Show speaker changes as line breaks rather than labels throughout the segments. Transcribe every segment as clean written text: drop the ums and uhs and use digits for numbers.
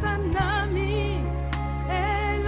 Sanami, el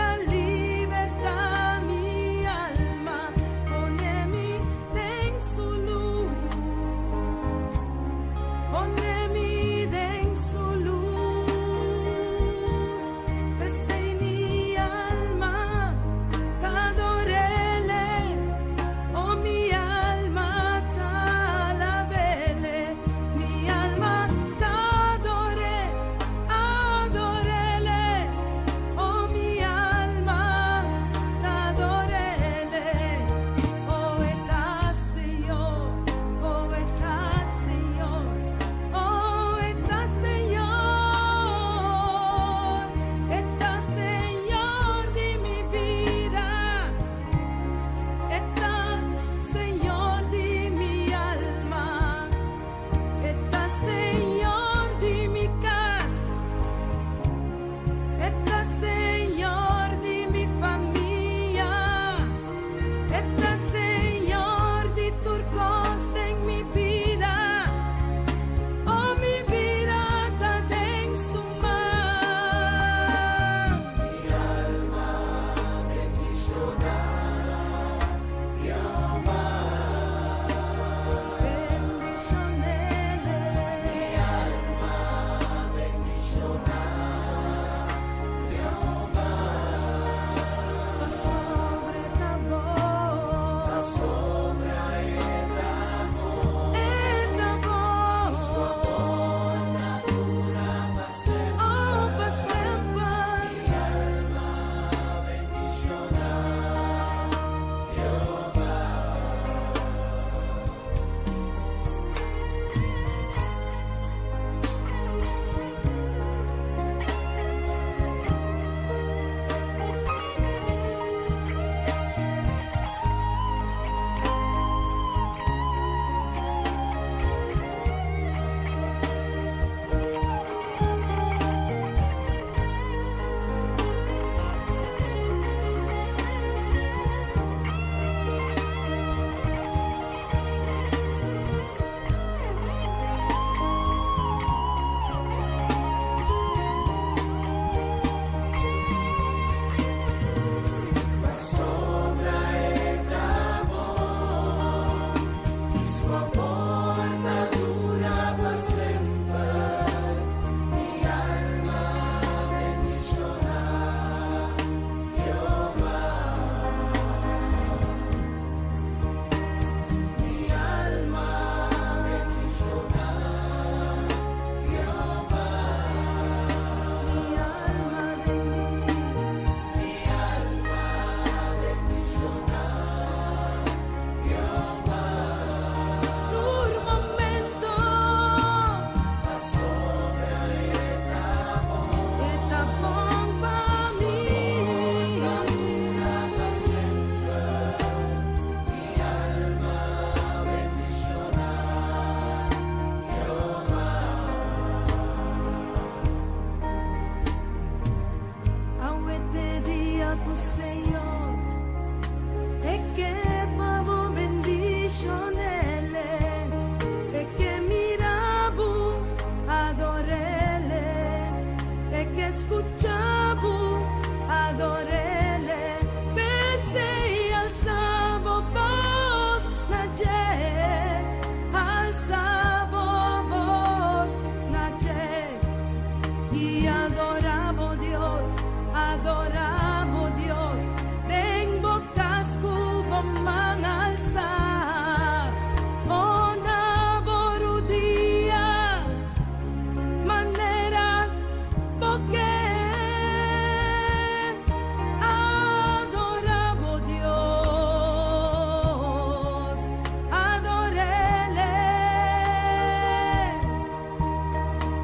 tu Señor, te que pavo bendicionele, te que mirabu adorele, te que escuchabu adorele, pese y alzabo voz naye, alzabo voz naye, y adoramos Dios, adoramos Dios, tengo casco bomban alza, ona borudia, manera porque adoramos Dios, adorele,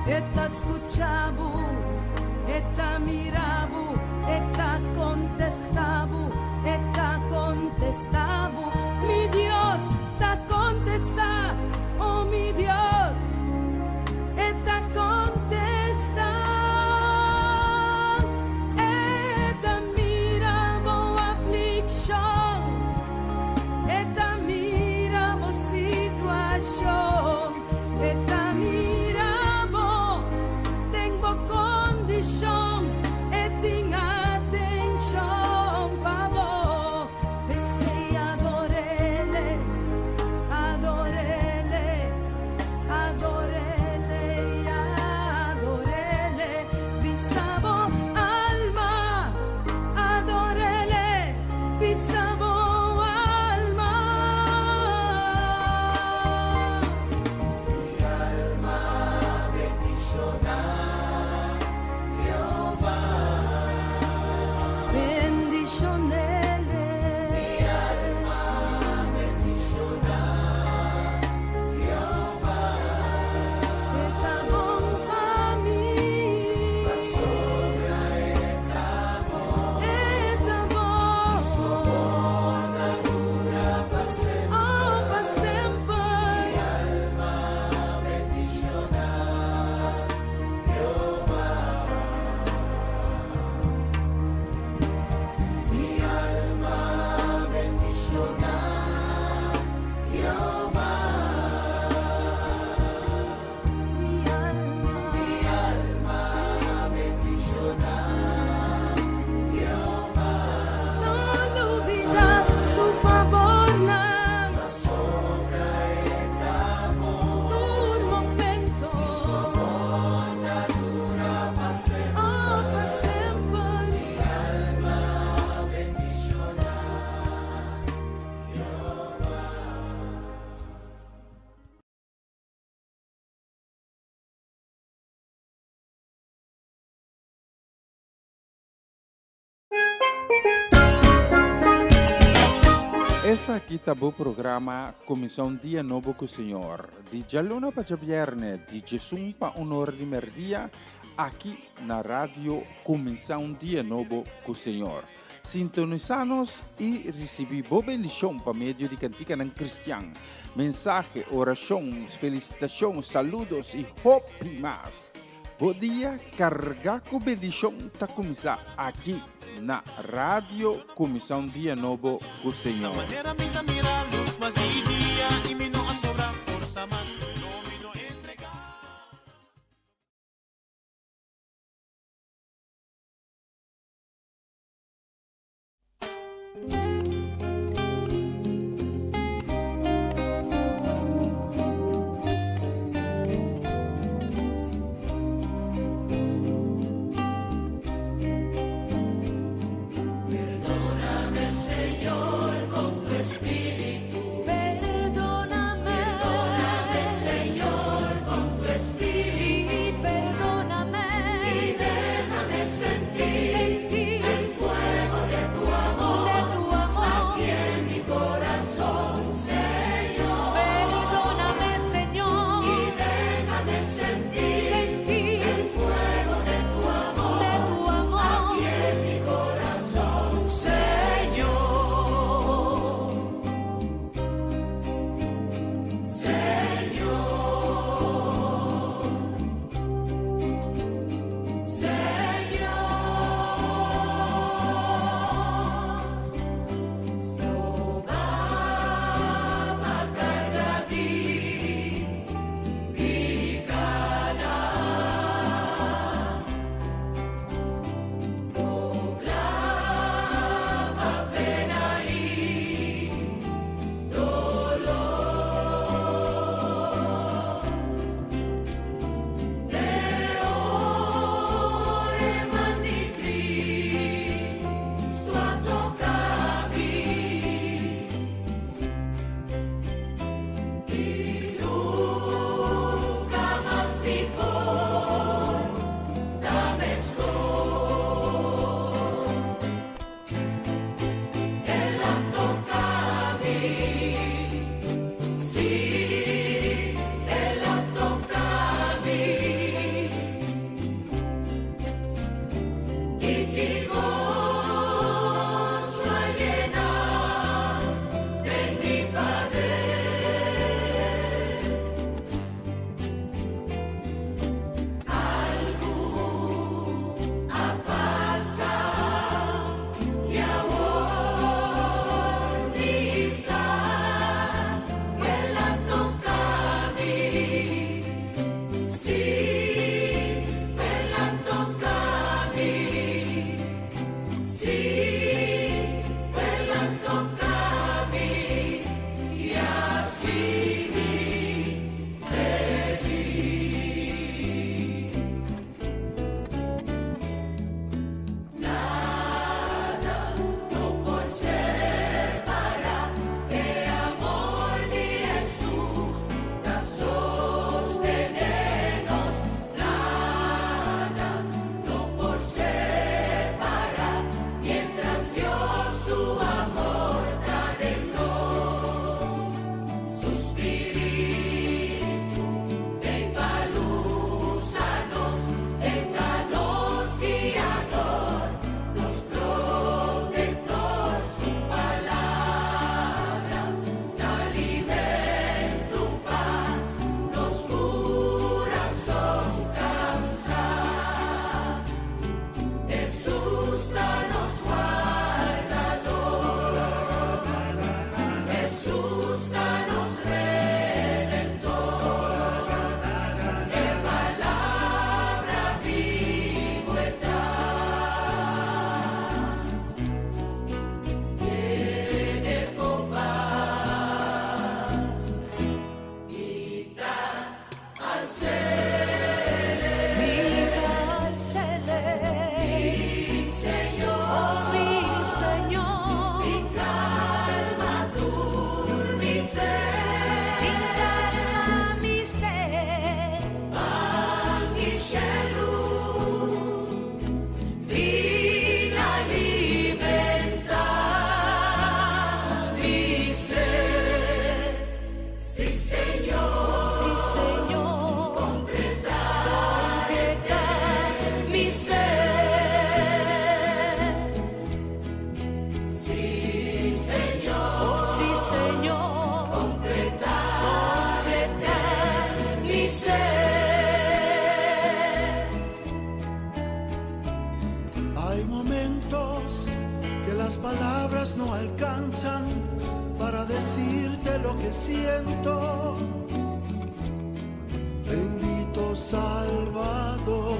esta escuchamos. Eta mirabu, eta contestabu, mi Dios, ta contesta, oh mi Dios, eta contesta, eta mirabu aflicción, eta mirabu situación, eta mirabu tengo condición, etin atención, pavo, pese y adorele, adorele, adorele y adorele, bisabo alma, adorele, bisabo alma. Mi alma bendiciona bendicionele, mi alma bendiciona Jehová, está bon pa' mí, la sobra está bon, su buona dura pa' sempre, oh pa' sempre, mi alma bendiciona Jehová. Mi alma bendiciona Jehová. Mi alma bendiciona Jehová. No lo olvida su favor, la sombra está bon, tu momento, su buona dura pa' sempre, oh pa' sempre. Mi alma bendiciona Jehová.
Essa aqui tá o programa Comissão Dia Novo com o Senhor. De Jalona para Javierne, de Jesus para Honor de Merdia, aqui na rádio Comissão Dia Novo com o Senhor. Sintonizanos e recebi boa bendição para meio de cantiga ng Cristian. Mensagem, orações, felicitações, saludos e hope mais. Bom dia, carga com bendição tá começar aqui na rádio Comissão Dia Novo com o Senhor.
Manera minta mira luz mas di dia y mi no sobra forza mas no mi no entregar.
Perdóname, Señor, con tu espíritu. Perdóname, Señor, con tu espíritu. Sí, perdóname. Y déjame sentir el fuego de tu amor. Señor, completamente mi ser.
Hay momentos que las palabras no alcanzan para decirte lo que siento. Bendito Salvador.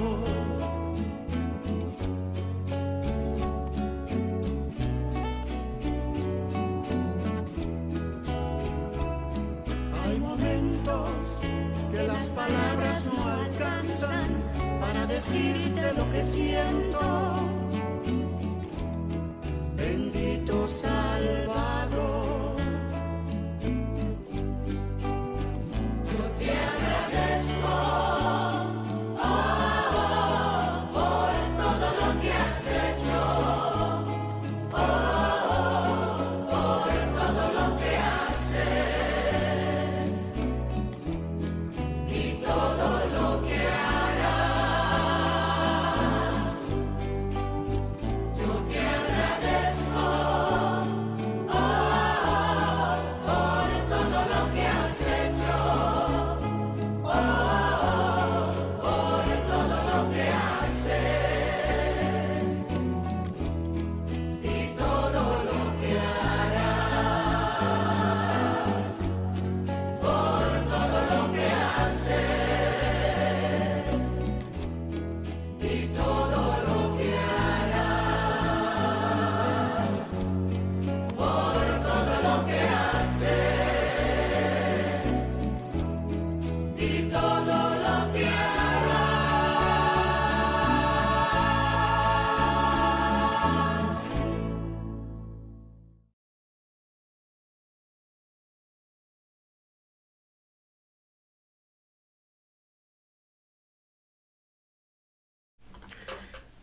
Hay momentos que las palabras no alcanzan para decirte lo que siento. Bendito Salvador.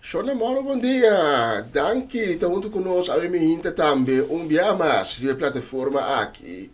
Shona Moro, bom dia. Danke, está junto conosco. A minha hinta também. Dia mais de plataforma aqui.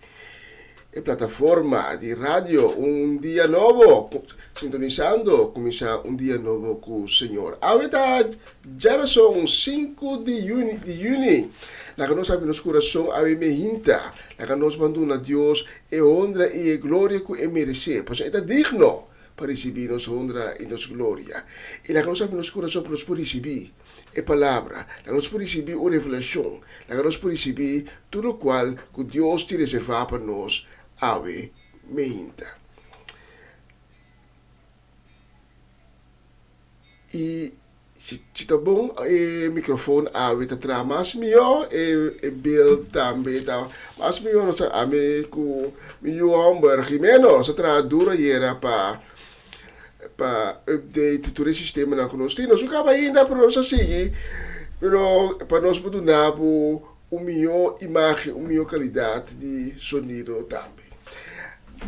É plataforma de rádio. Dia novo. Sintonizando. Começar dia novo com o Senhor. Agora já são 5 de junho. La que nós abrimos nosso coração. A minha hinta. La que nós mandamos a Deus. E honra e glória que merece. Pois é digno. Para receber nossa honra e nossa glória. E la que nós abrimos nosso coração para nós por receber a palavra, la que nós por receber a revelação, la que nós por receber tudo o qual que Deus te reservar para nós, ave meinta. E se está bom, o microfone ave está atrás, mas melhor e bel também tá, mas melhor nós a me com melhor Jimeno, se tra dura era para update todo o sistema na conosco. Nós acaba ainda para nós seguir, mas para nós poder dar uma melhor imagem, uma melhor qualidade de sonido também.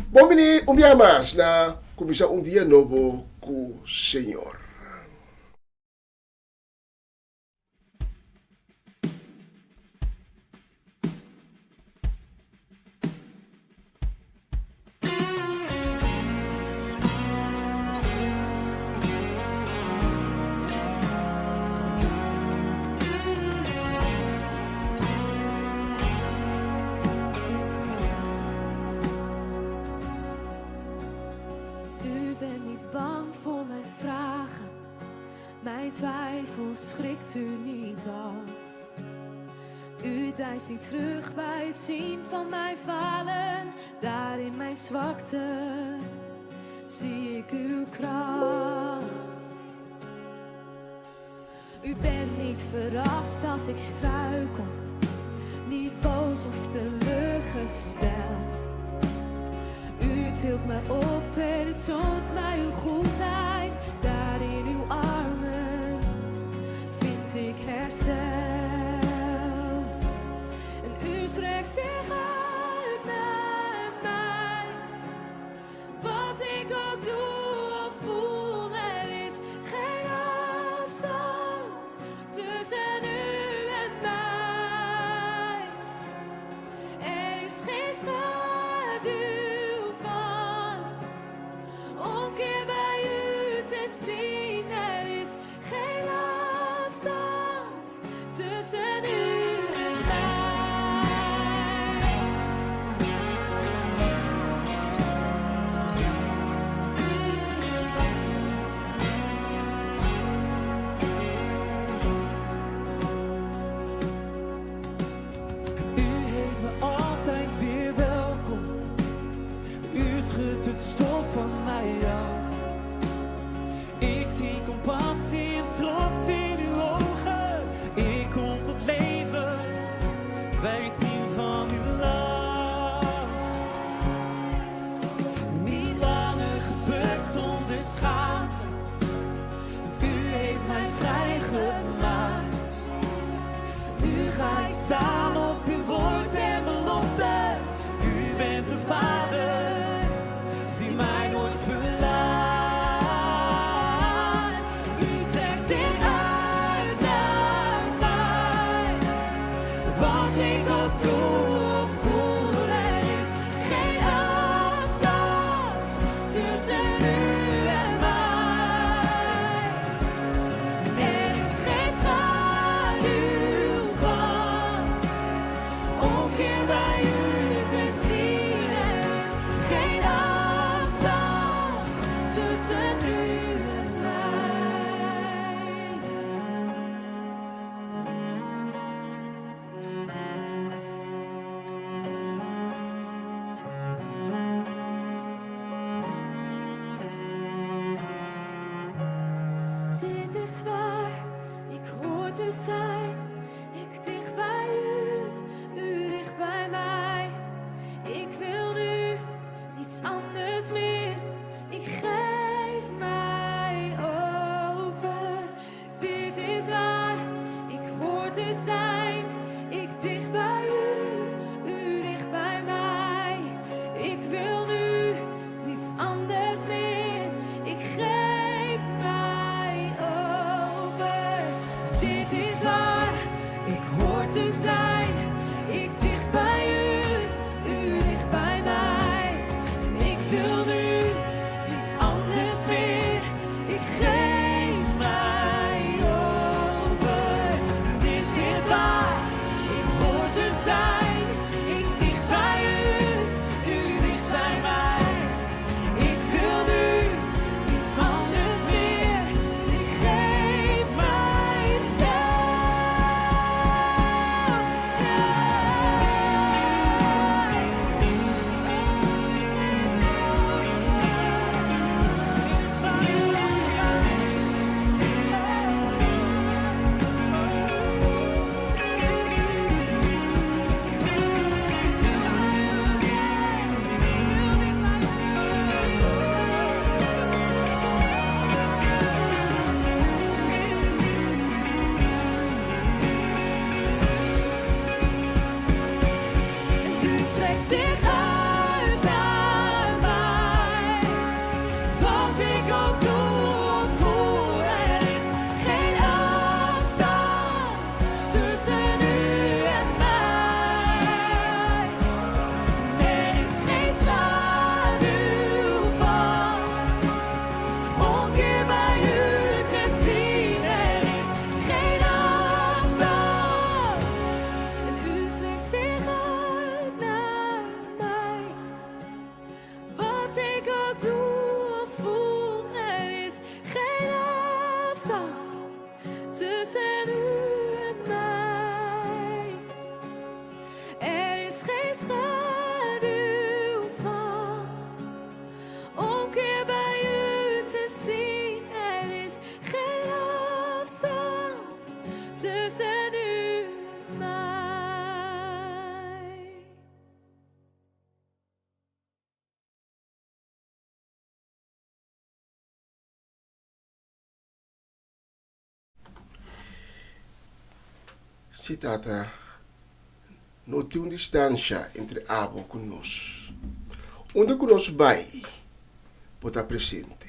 Bom, menino, dia mais na começar dia novo com o Senhor.
Twijfel schrikt u niet af. U deinst niet terug bij het zien van mijn falen. Daar in mijn zwakte zie ik uw kracht. U bent niet verrast als ik struikel. Niet boos of teleurgesteld. U tilt me op en u toont mij uw goedheid. Daar in uw armen ik herstel. En u strekt zich uit naar mij. Wat ik ook doe of voel, er is geen afstand tussen u en mij. Er is geen schaduw van omkeer bij u te zien. Er is geen afstand
ga ik staan op uw woord en belofte. U bent de Vader die mij nooit verlaat. U strekt zich uit naar mij. Wat ik ook doe of voel, er is geen afstand tussen u en mij. Er is geen schaduw van omkeer bij u te zien. Er is geen afstand tussen u en mij.
Dit is waar ik hoor te zijn. Ik dicht bij u, u dicht bij mij. Ik wil nu niets anders meer. Ik geef mij over. Dit is waar ik hoor te zijn. Ik dicht bij u dicht bij mij. Ik wil nu niets anders meer. Ik geef mij over. Dit is waar ik hoor te zijn. Ik dicht bij u dicht bij mij. Ik wil nu niets anders meer. Ik geef mij over. Dit is waar ik hoor te zijn. Ik dicht bij u dicht bij mij. Ik wil nu niets anders meer. Ik geef U strekt zich uit naar mij. Wat ik ook doe of voel, er is geen afstand tussen u en mij. Er is geen schaduw van omkeer bij u te zien. Er is geen afstand. En u strekt zich uit naar mij. Wat ik ook doe of voel, er is geen afstand tussen u en mij. Er is geen schaduw van omkeer bij u te zien. Er is geen afstand tussen u en mij.
Citata, no tem distância entre abo conosco. Onde conosco vai, pode estar presente.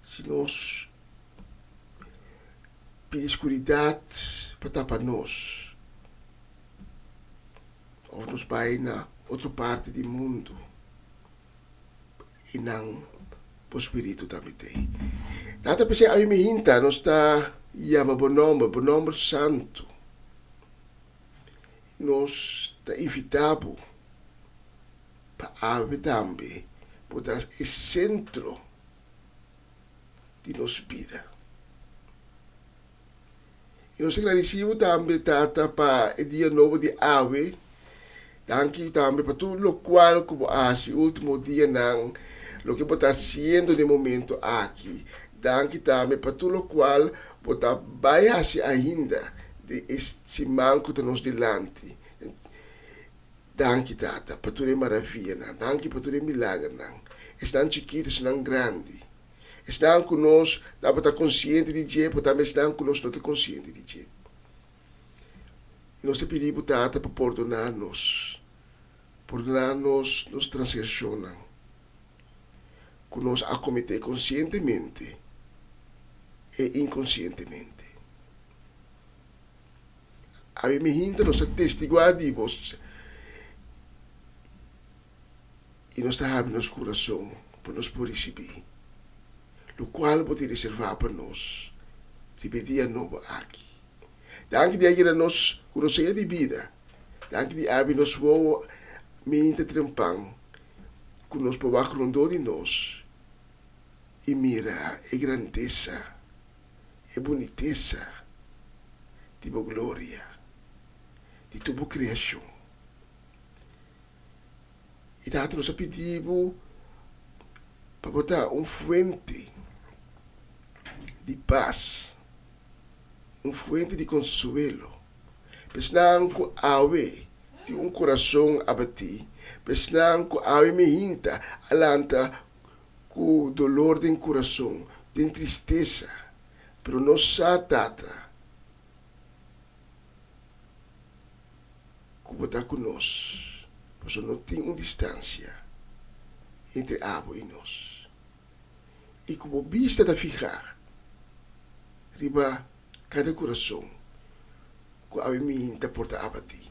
Se nós pedir escuridade, pode estar para nós. Ou nos vai na outra parte do mundo. E não o Espírito também tem. Data para ser a minha hinta, nós está chama Bonombo Santo. Nós está invitado para ave também, para o centro de nossa vida. E nós agradecemos também, Tata, para o dia novo de ave. Danke também para tudo o qual, como assim, o último dia, não, o que está sendo de momento aqui. Danke também para tudo o qual está vai assim ainda de este manco de nós delante. Danke, Tata, para tudo é maravilha, não. Danke para tudo é milagre, não. Estão chiquitos, não grande. Estão conosco, dá para estar consciente de jeito, também estão conosco, não estar consciente de jeito. nós te pedimos, Tata, para perdonar-nos nos transgressões, que nós acometemos conscientemente e inconscientemente. A mim ainda nós testiguamos e nós temos nosso coração para nos por receber, o qual pode reservar para nós, repetir novo aqui. Dank die Heer nos conhecer de vida. Dank die Abi nos vou mente trempang, que nos pode rondar de nós. E mira a grandeza, a boniteza, de tua glória, de tua criação. E tanto nos pedimos para botar fuente de paz, fuente de consuelo. Pesnang ko awe de coração abatido. Pesnang ko awe me hinta alanta com dolor de coração, de tristeza. Pero nós Tata, que botar conosco, pois não tem uma distância entre abo e nós. E como vista da ficar, riba cada coração que a mim te porta a bater.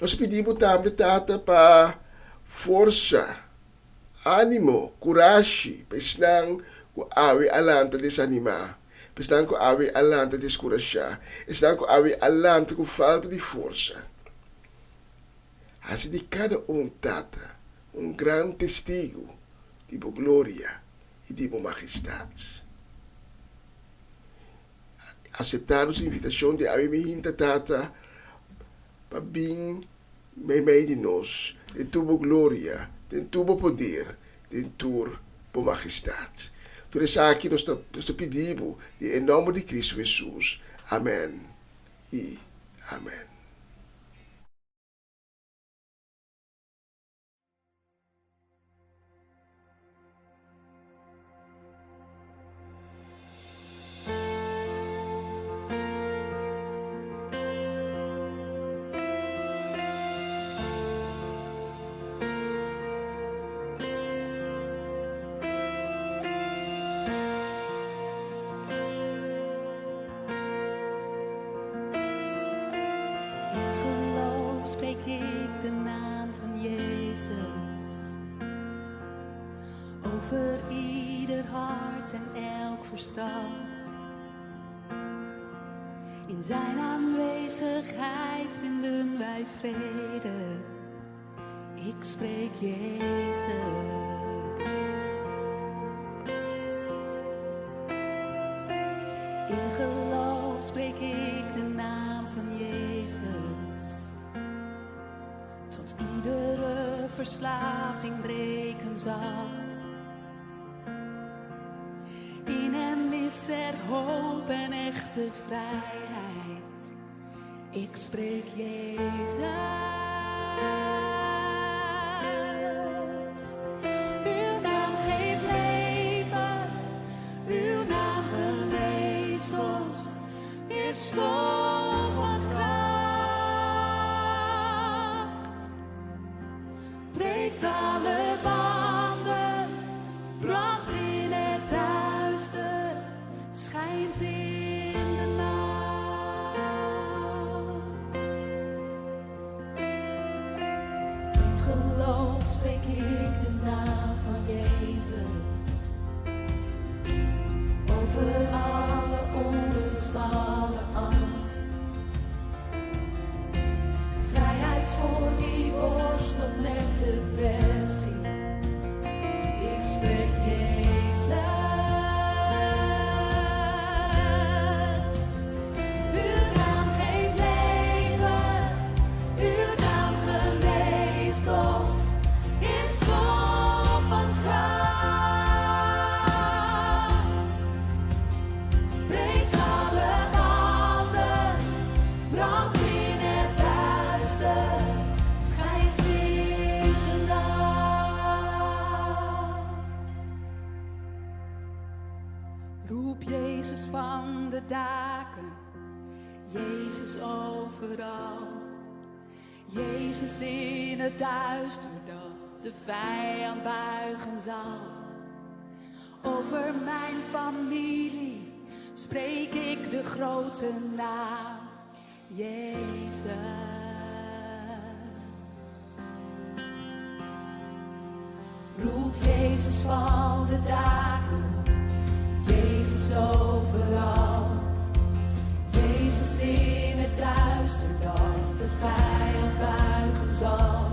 Nós pedimos também, Tata, para força, ânimo, coragem, pesnang que awe alanta desanimar, pesnang que awe alanta descorajar, pesnang que awe alanta com falta de força. Assim de cada Tata, grande testigo de tua glória e de tua majestade. Aceitar a invitação de Abimeinta, Tata, para vir meio de nós, de tua glória, de tua poder, de tua majestade. Por isso aqui nós pedimos, em nome de Cristo Jesus. Amém e amém.
Spreek ik de naam van Jezus over ieder hart en elk verstand. In zijn aanwezigheid vinden wij vrede. Ik spreek Jezus. In geloof spreek ik de naam van Jezus. Tot iedere verslaving breken zal. In hem is er hoop en echte vrijheid. Ik spreek Jezus. Uw naam geeft leven. Uw naam geneest ons. Is vol van kracht. Breekt alle banden. Brandt in het duister. Schijnt in de nacht. In geloof spreek ik de naam van Jezus. Over alle onrust, alle angst. Vrijheid voor wie worstelt met depressie. Ik spreek Jezus. Uw naam geeft leven. Uw naam geneest ons. Is vol van kracht. Jezus overal. Jezus in het duister dat de vijand buigen zal. Over mijn familie spreek ik de grote naam Jezus. Roep Jezus van de daken, Jezus overal. Jezus in het duister dat de vijand buigen zal.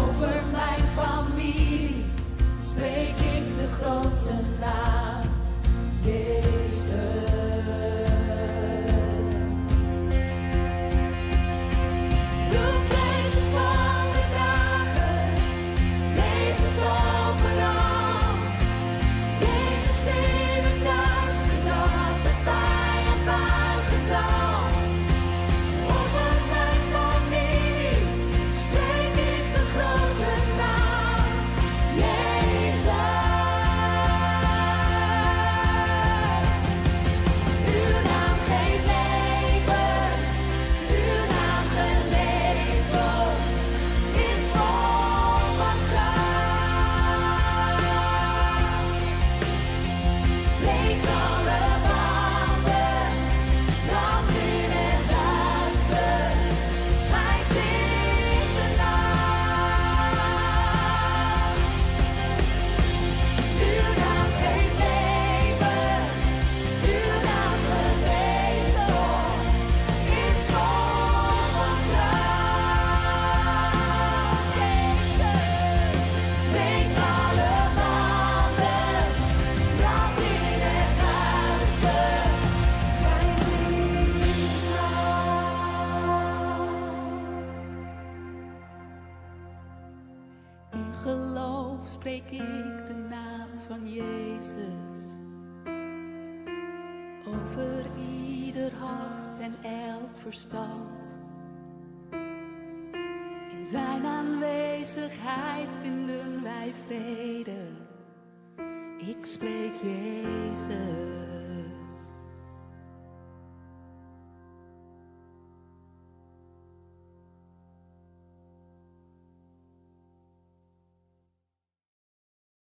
Over mijn familie spreek ik de grote naam Jezus. Roep Jezus van de daken, Jezus overal. Jezus in het duister dat de vijand buigen zal. Over mijn familie spreek ik de grote naam Jezus. Uw naam geeft leven, uw naam geneest ons, is vol van kracht. Breekt alle banden, brandt in het duister, schijnt in de nacht. Uw naam geeft leven, uw naam geneest ons, is vol van kracht. Jezus breekt alle banden, brandt in het duister, schijnt in de nacht. In geloof spreek ik de naam van Jezus over ieder hart en elk verstand. In zijn aanwezigheid vinden wij vrede. Ik spreek Jezus.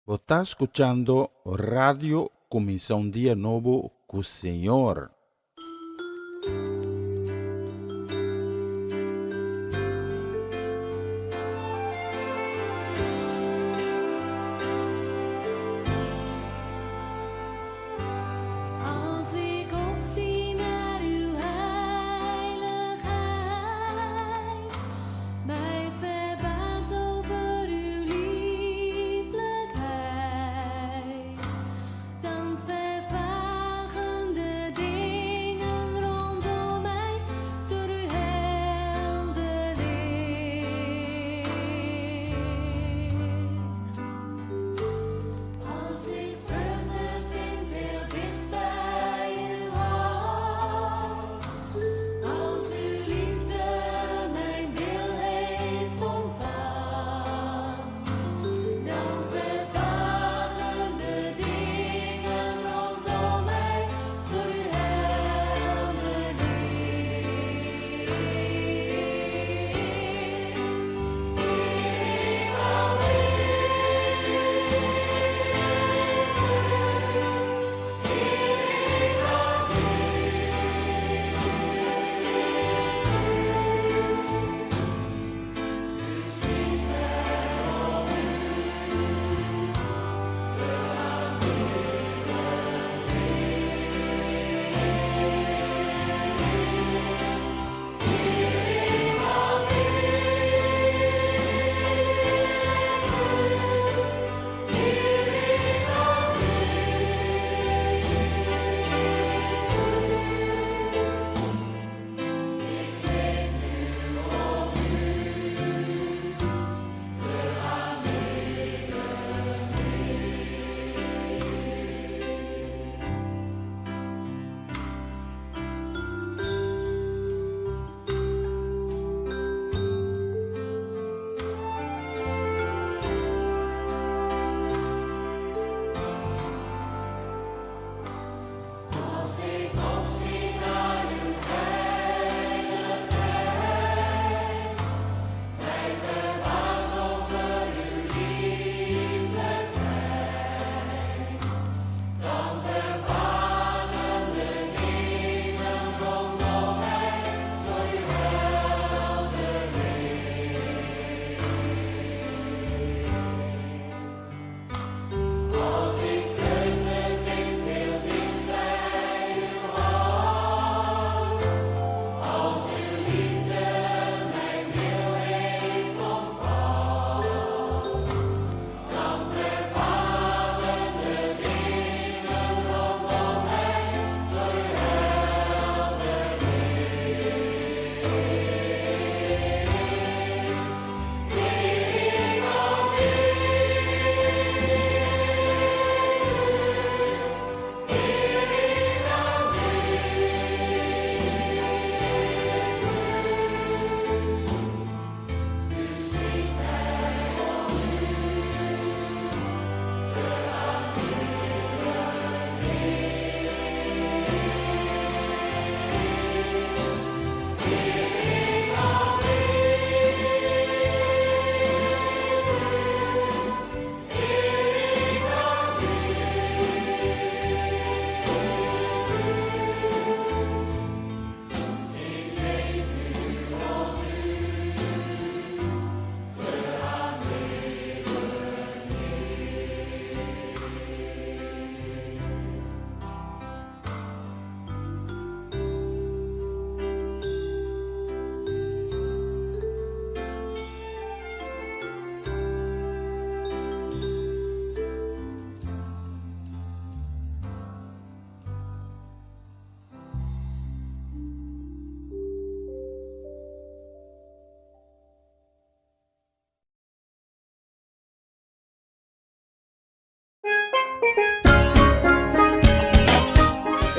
Você está escuchando Radio Comienza un Día Nuevo con el Señor.
Als ik opzie naar uw heiligheid, mij verbaas over uw lieflijkheid, dan vervagen de dingen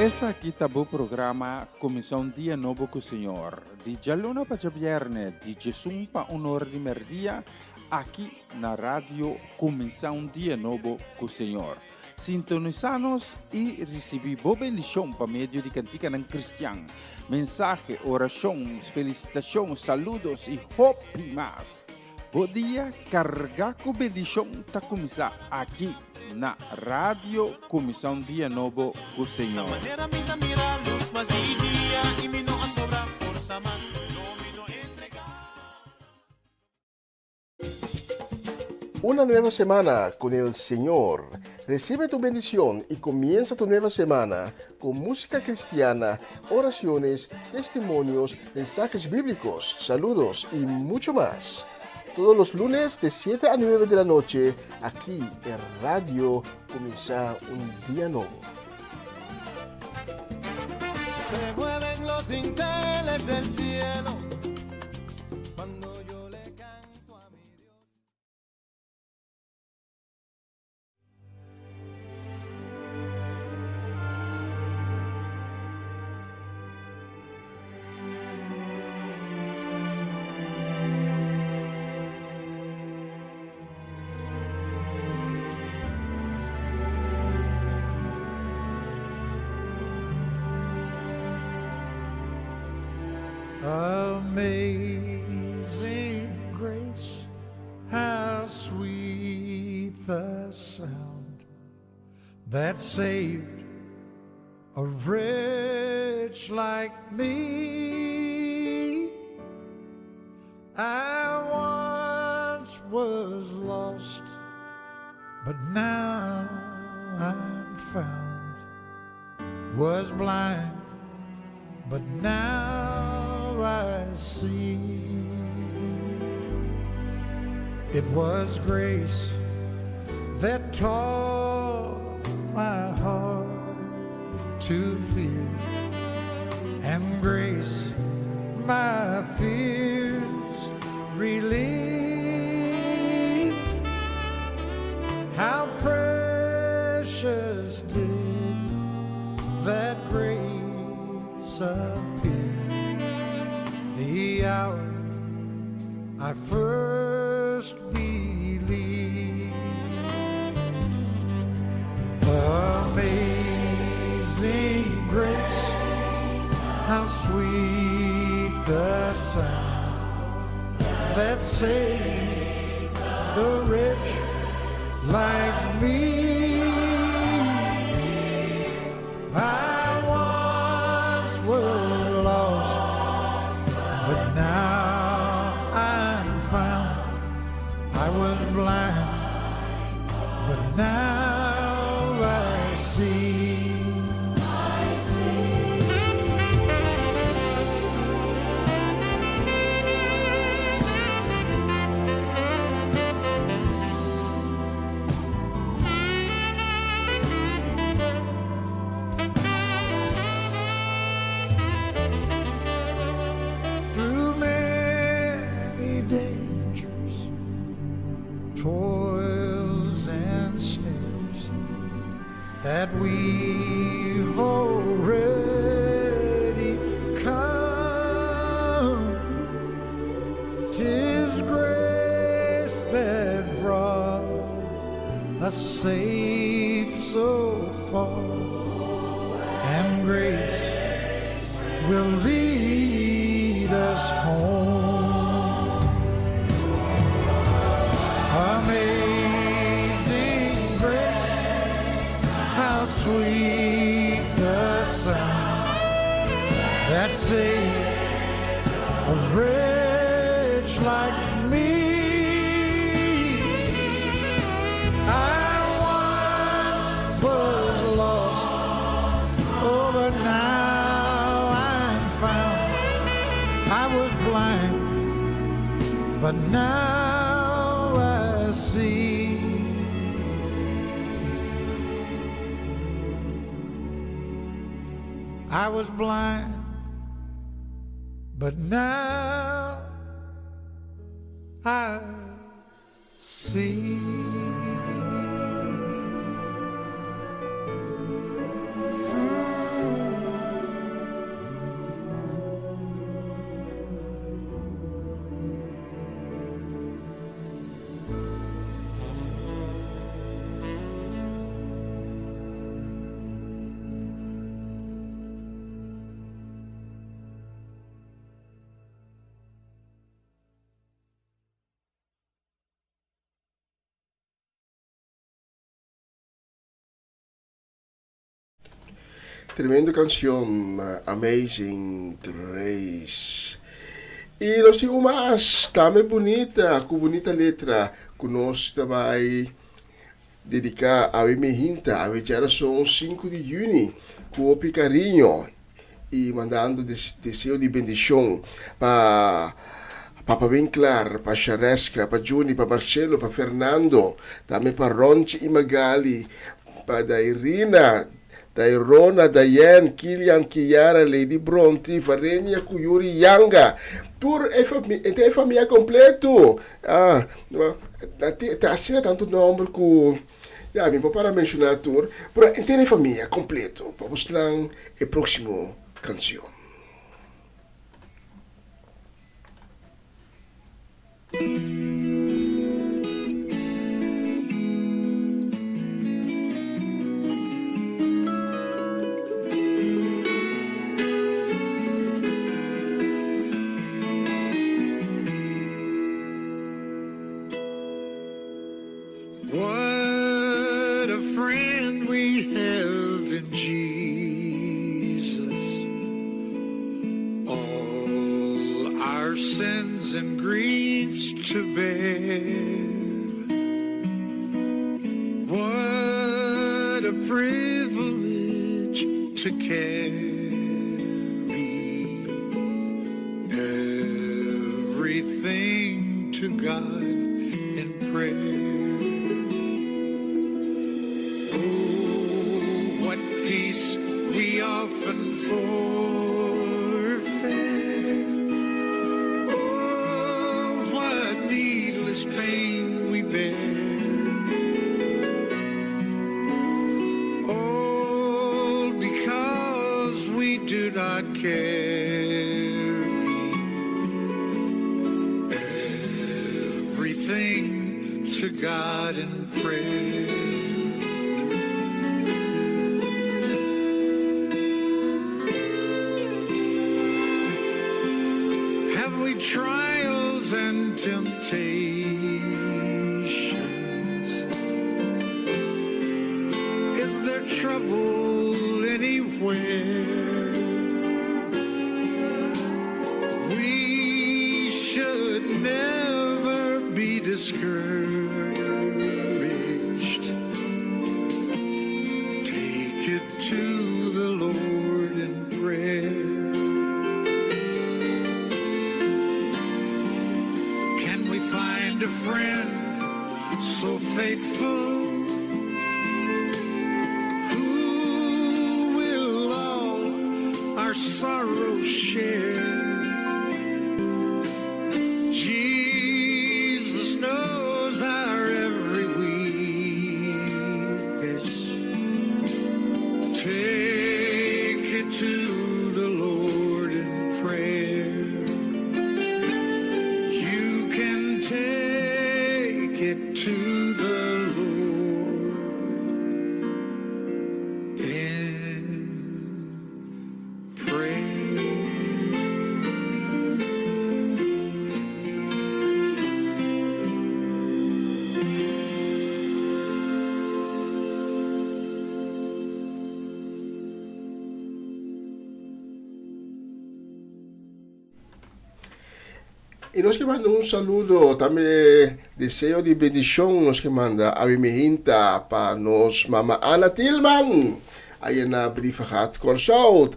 Essa aqui tá o programa Comissão Dia Novo com o Senhor. De Jalona para Viernes, de Jesus para Honor de Merdia, aqui na rádio Comissão Dia Novo com o Senhor. Sintonizanos e recebi boa bendição para meio de cantiga ng Cristian. Mensagem, oração, felicitação, saludos e hope mais. Bom dia, carga com bendição tá começar aqui na Rádio Comissão Dia Novo com o Senhor.
Manera minta mira luz, mas dia y mi no sobra fuerza más, no me do entregar.
Una nueva semana con el Señor. Recibe tu bendición y comienza tu nueva semana con música cristiana, oraciones, testimonios, mensajes bíblicos, saludos y mucho más. Todos los lunes de 7 a 9 de la noche, aquí en Radio Comienza un Día Nuevo.
Se mueven los dinteles del cielo cuando yo le canto a mi Dios.
Amazing grace, how sweet the sound that saved a wretch like me. I once was lost, but now I'm found, was blind, but now I see. It was grace that taught my heart to fear, and grace my fears relieved. How precious did that grace appear the hour I first believed. Amazing grace, how sweet the sound that saved the wretch like me. I once was lost, but now I'm found. I was blind, but now I see. Through many dangers, toils and snares that we've already come, 'tis grace that brought us safe so far, and grace will lead us home. Amazing grace, how sweet the sound that saved a wretch like me. I once was lost, oh, but now I'm found. I was blind, but now I see. I was blind, but now I see.
Tremenda canción, Amazing Grace. E nós temos mais, também bonita, com bonita letra, que nós também dedicar a minha a geração 5 de junho, com o carinho e mandando desejo de bendição para Papa Winkler, para Charesca, para Juni, para Marcelo, para Fernando, também para Ronchi e Magali, para Irina, da Irona, Diane, Kilian, Kiara, Lady Bronte, Varenia, Kuyuri, Yanga, por a família completo. Tá assim tanto nome que me para mencionar tudo, por a família completo. Vamos lá a próxima canção.
What a friend we have in Jesus. All our sins and griefs to bear. What a privilege to carry everything to God in prayer. Oh, what peace we often forfeit. Oh, what needless pain we bear. All because we do not carry everything to God in prayer. Have we trials and temptations? Is there trouble anywhere? We should never be discouraged. Take it to the Lord in prayer. Can we find a friend so faithful who will all our sorrows share? Jesus knows our every weakness. Take it to the Lord in prayer. You can take it to the Lord in prayer.
E nós que mandamos saludo, também desejo de bendição, nós que manda a minha para nós, Mama Ana Tillman, aí na Briefegaat Corsout,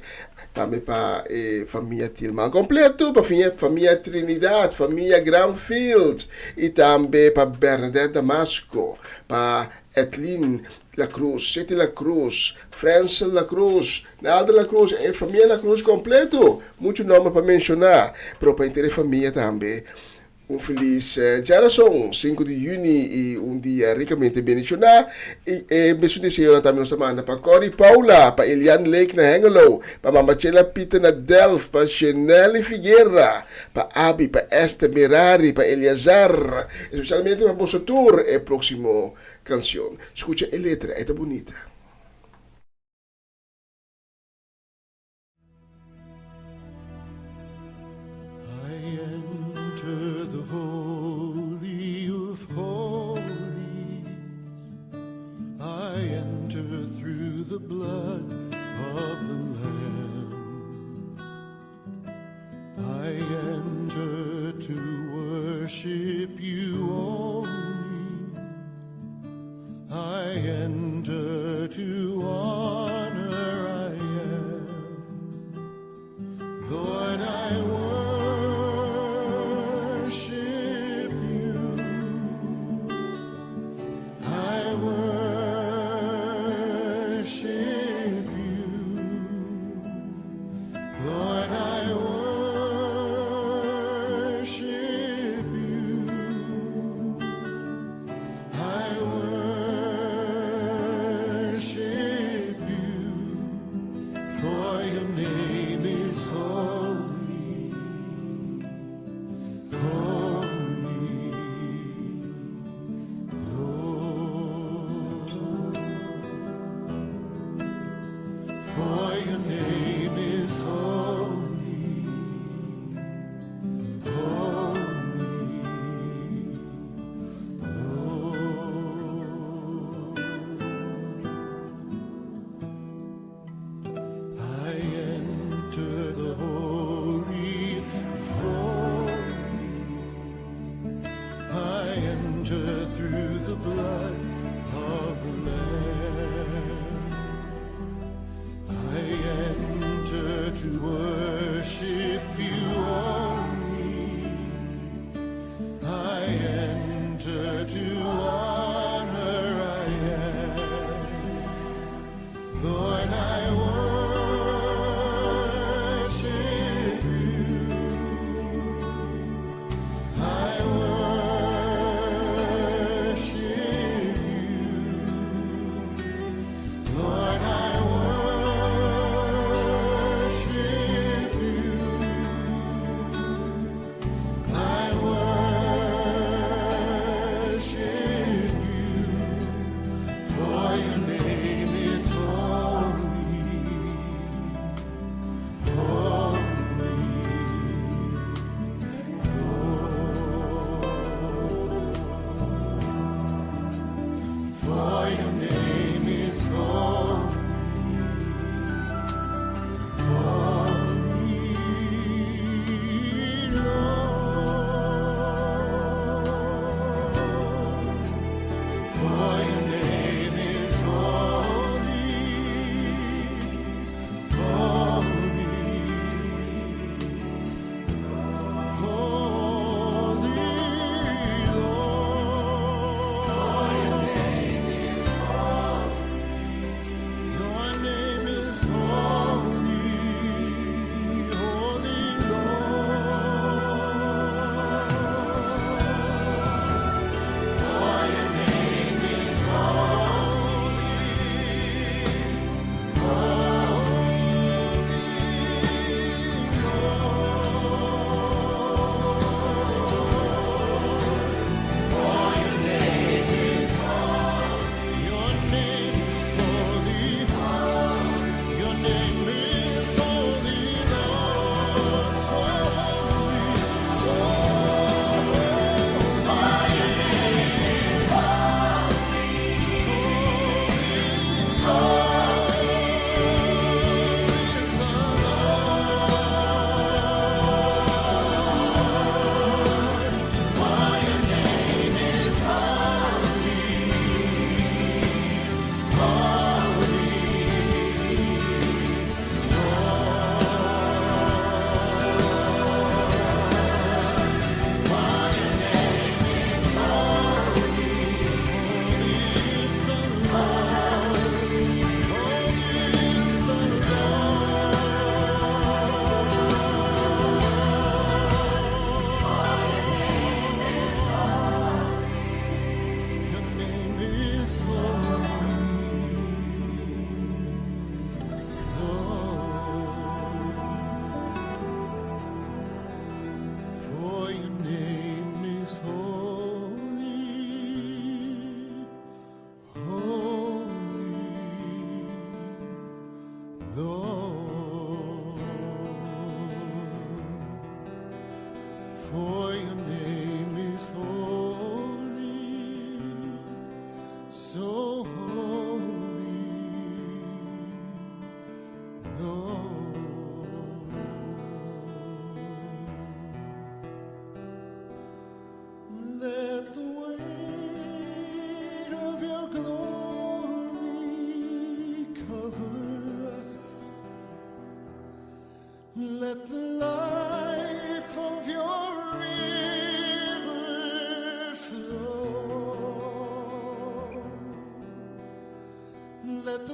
também para a família Tillman completo, para a família Trinidad, família Granfield, e também para Bernadette Damasco, para Etlin La Cruz, Seti La Cruz, Francel La Cruz, Nalda La Cruz, a família La Cruz completo, muito nome para mencionar, para a família também. Feliz geração, 5 de junho e dia ricamente bendicionado. E beijo de Senhor também nos manda para Cori Paula, para Eliane Lake na Hengelo, para Mamachela Pita na Delft, para Chanel Figueira, para Abi, para Esther Mirari, para Eliazar, especialmente para Bosso Tour, a próxima canção. Escucha a letra, é tão bonita.
The blood of
I enter to worship you only. I enter to honor I am. Lord, I worship you. I worship you. Lord, I worship you.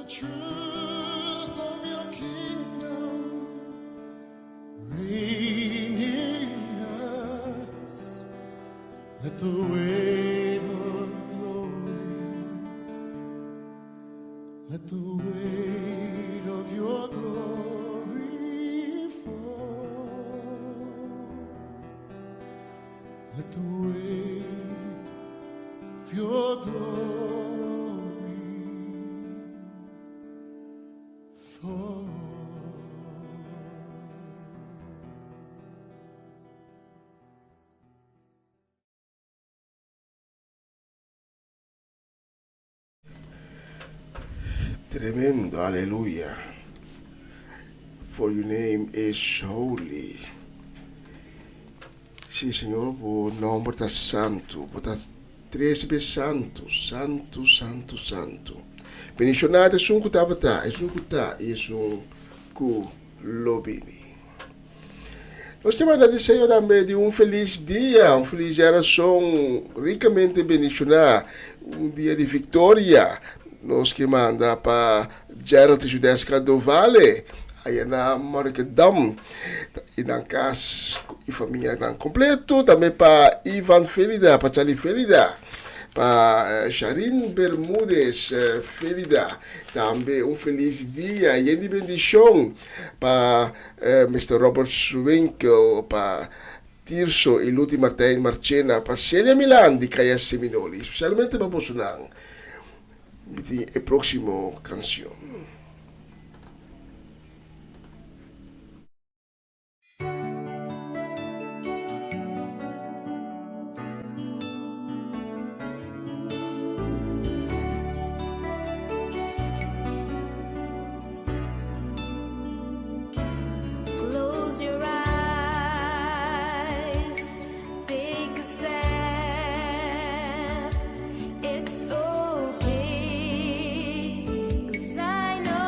truth of your kingdom reign in us. Let the weight of glory, let the weight of your glory fall. Let the weight of your glory fall.
Tremendo, aleluya. For your name is holy. Sí, Señor, por nombre está santo, por tres veces santo, santo, santo, santo. Bendicionado es un kutabata, es un kuta, es un kulobini. Nós queremos agradecer também de feliz dia, feliz geração ricamente bendicionada, dia de vitória. Nós que manda para Gerald Judesca do Vale, aí na Marquedam, e na casa e família na completo, também para Ivan Felida, para Charlie Felida, para Sharin Bermúdez Felida, também feliz dia e de bendição para Mr. Robert Swinkel, para Tirso e Luti Martin Marchena, para Celia Milan de Caia Seminoli, especialmente para Bolsonaro. A próxima canção.
Close your eyes, take a step. It's okay, 'cause I know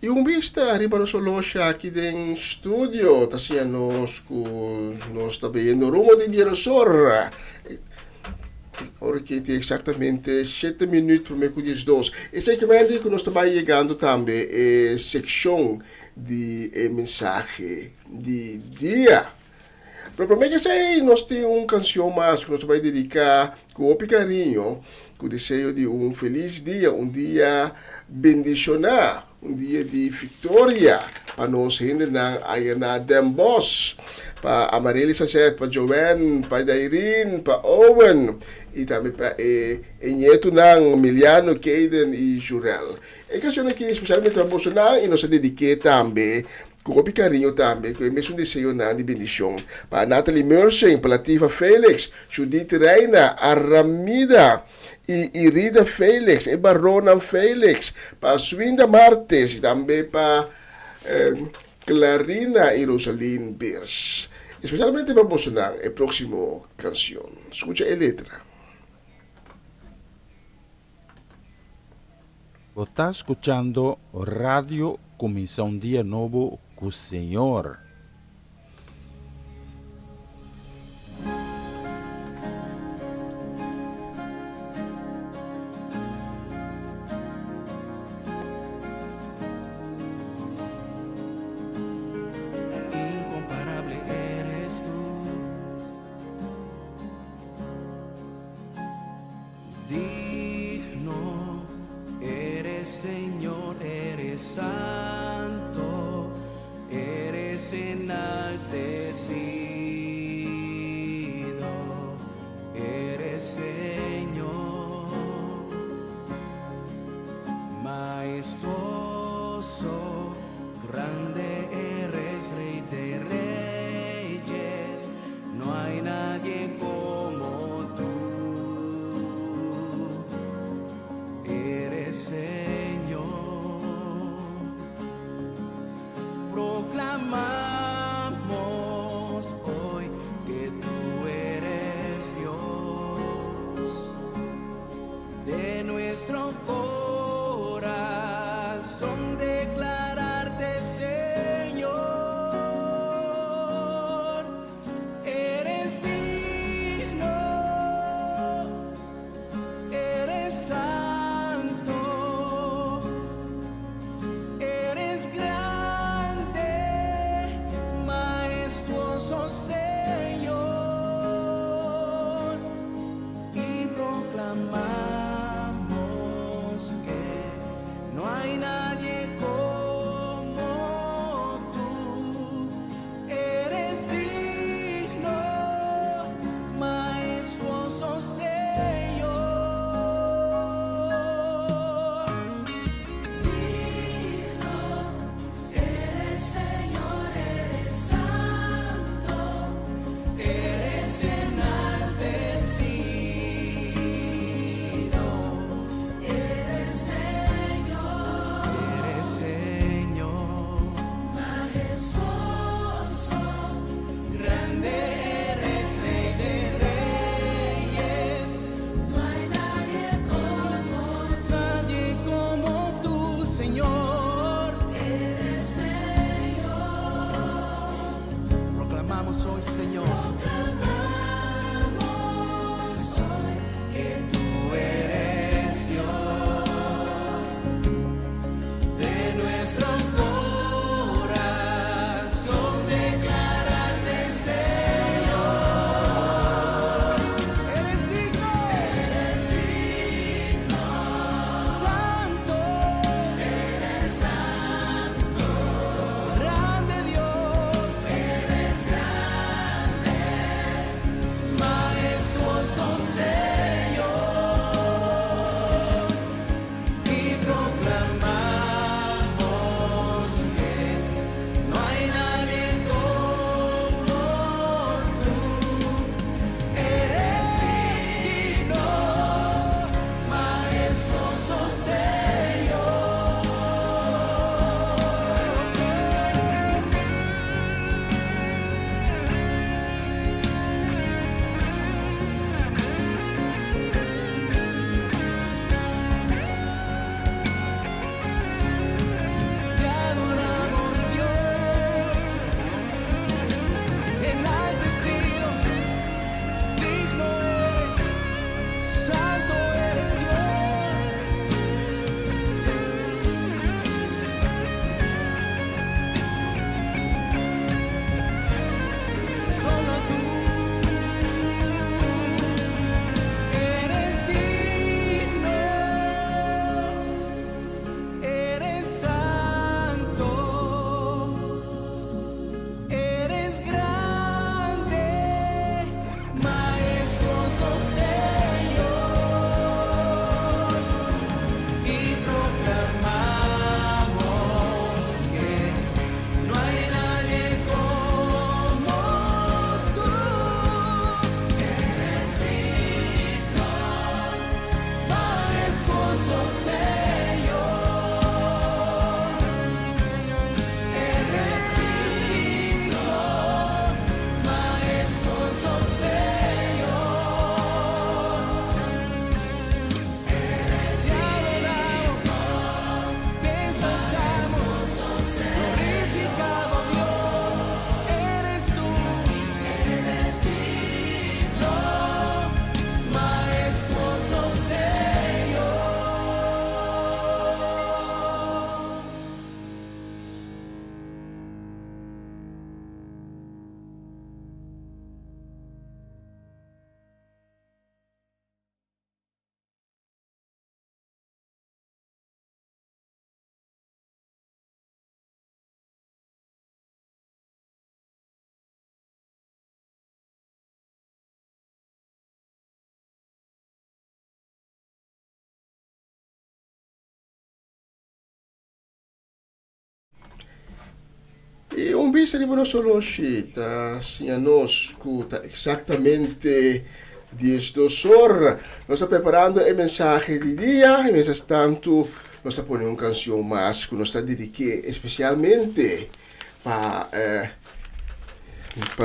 E vista arriba no solosha aqui em estúdio, tá assim nós também no rumo de Diretor. Ora que tem exatamente 7 minutos para meio dia 12. E sei que nós estamos chegando também a secção de mensagem de dia. Propriamente sei, nós temos uma canção mais que nós vamos dedicar com o carinho, com o desejo de um feliz dia, um dia bendicionar, um dia de vitória para nós ainda na Dembos, para Amareli Sasset, para Joanne, para Dairin, para Owen, e também para Nieto ng Miliano, Caden e Jurel. E canção aqui especialmente para Bolsonaro e nós dediquei também com o carinho também, que é mesmo desejo de bendição. Para Natalie Mersing, para Latifa Felix, Judith Reina, Aramida, e Irida Felix, e Barona Felix, para Swinda Martes, e também para Clarina e Rosaline Beers. Especialmente para Bolsonaro, a próxima canção. Escucha a letra.
Você está escuchando Radio Comienza un Día Nuevo con el Señor.
Incomparable eres tú, digno eres Señor, eres santo, eres enaltecido, eres Señor, majestuoso, grande eres, Rey de reyes, no hay nadie como tú, eres Señor. Proclamamos hoy que tú eres Dios de nuestro corazón, declararte Señor, eres digno, eres santo, eres grande, majestuoso Señor, y proclamamos que no hay nadie como tú, eres digno, majestuoso Señor.
Eres Señor, eres santo,
Eres enaltecido,
eres Señor,
eres Señor,
majestuoso,
grande eres, Rey de reyes,
no hay nadie
nadie como tú, Señor.
eres Señor.
Proclamamos hoy, Señor,
Proclamamos hoy
que tú eres Dios de nuestro corazón, declararte Señor, eres digno, santo, grande Dios,
E un bis di buono solo uscita, signos, scuta, exactamente 10 horas. Nos está preparando el mensaje de día, y mientras tanto nos está poniendo una canción más que nos está dedicada especialmente para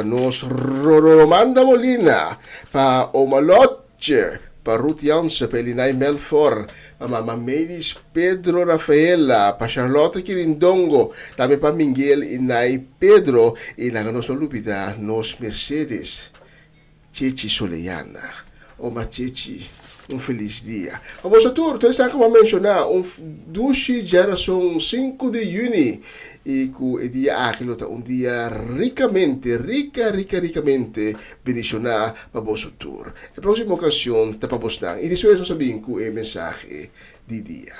nos Romanda Molina, para Omaloche, para Ruth Jansen, para Elinay Melfor, para Mama Melis Pedro Rafaela, para Charlotte Quirindongo, também para Miguel Inay Pedro, e na nossa lupida, nos Mercedes, Chechi Soleyana, uma Chechi, feliz dia. Vamos a tour, então está como mencionar, dushi geração 5 de junho, e que o dia aquilo tá dia ricamente bendicionado para vosso tour. A próxima canção tá para vos dar, e depois nós sabemos que é mensagem de dia.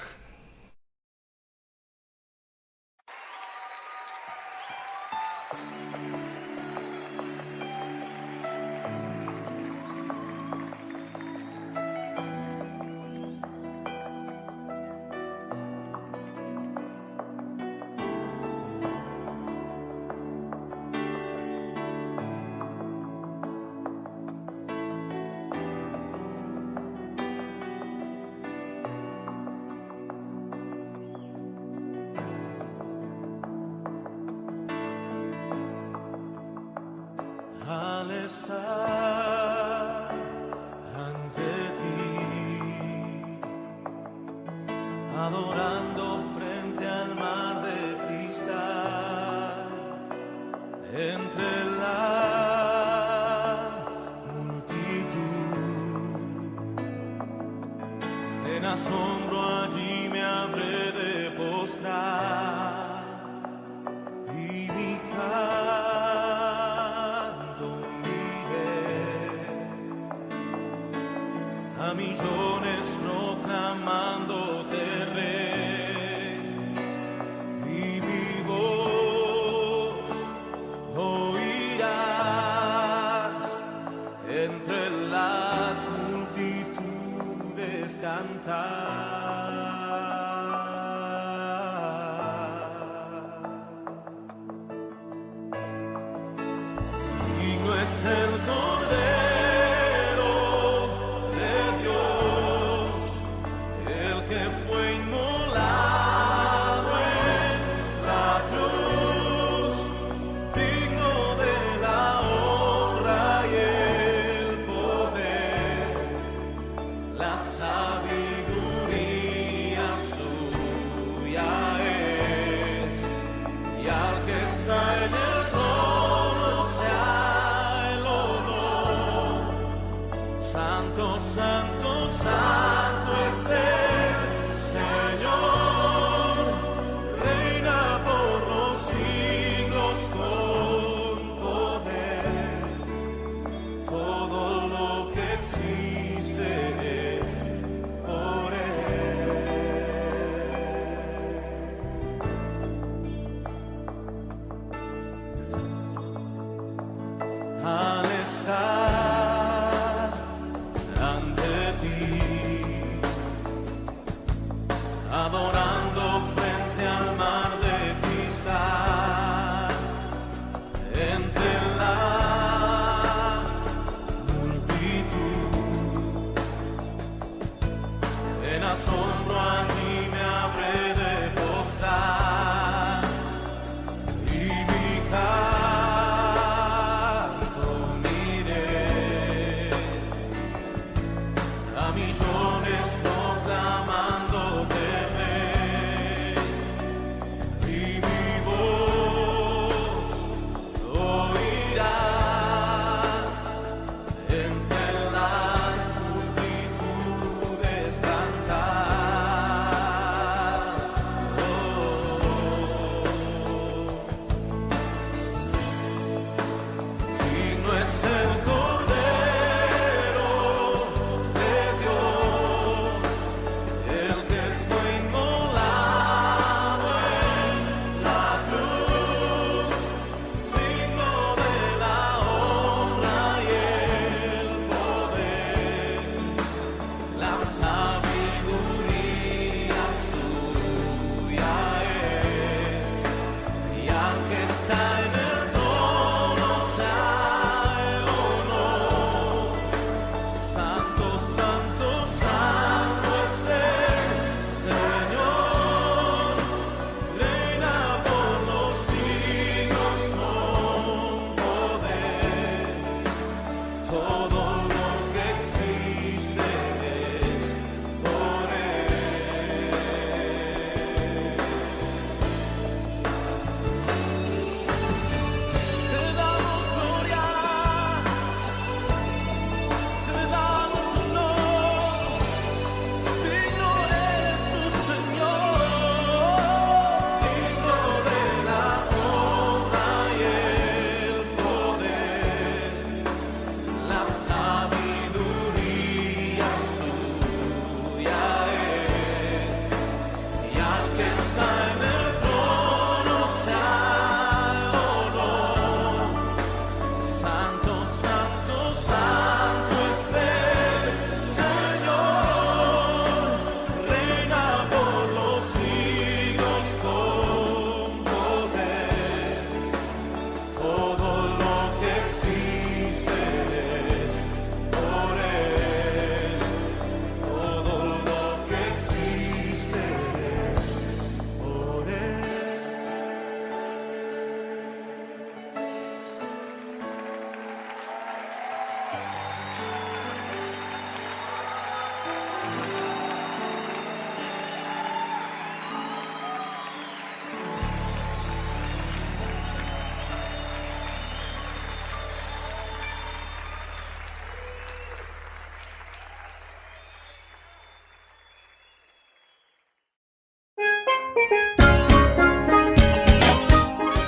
Al estar ante ti, adorando frente al mar de cristal, entre la multitud, en asombro allí me habré de postrar y mi a millones proclamándote rey, y mi voz oirás entre las multitudes cantar. Digno es el Cordero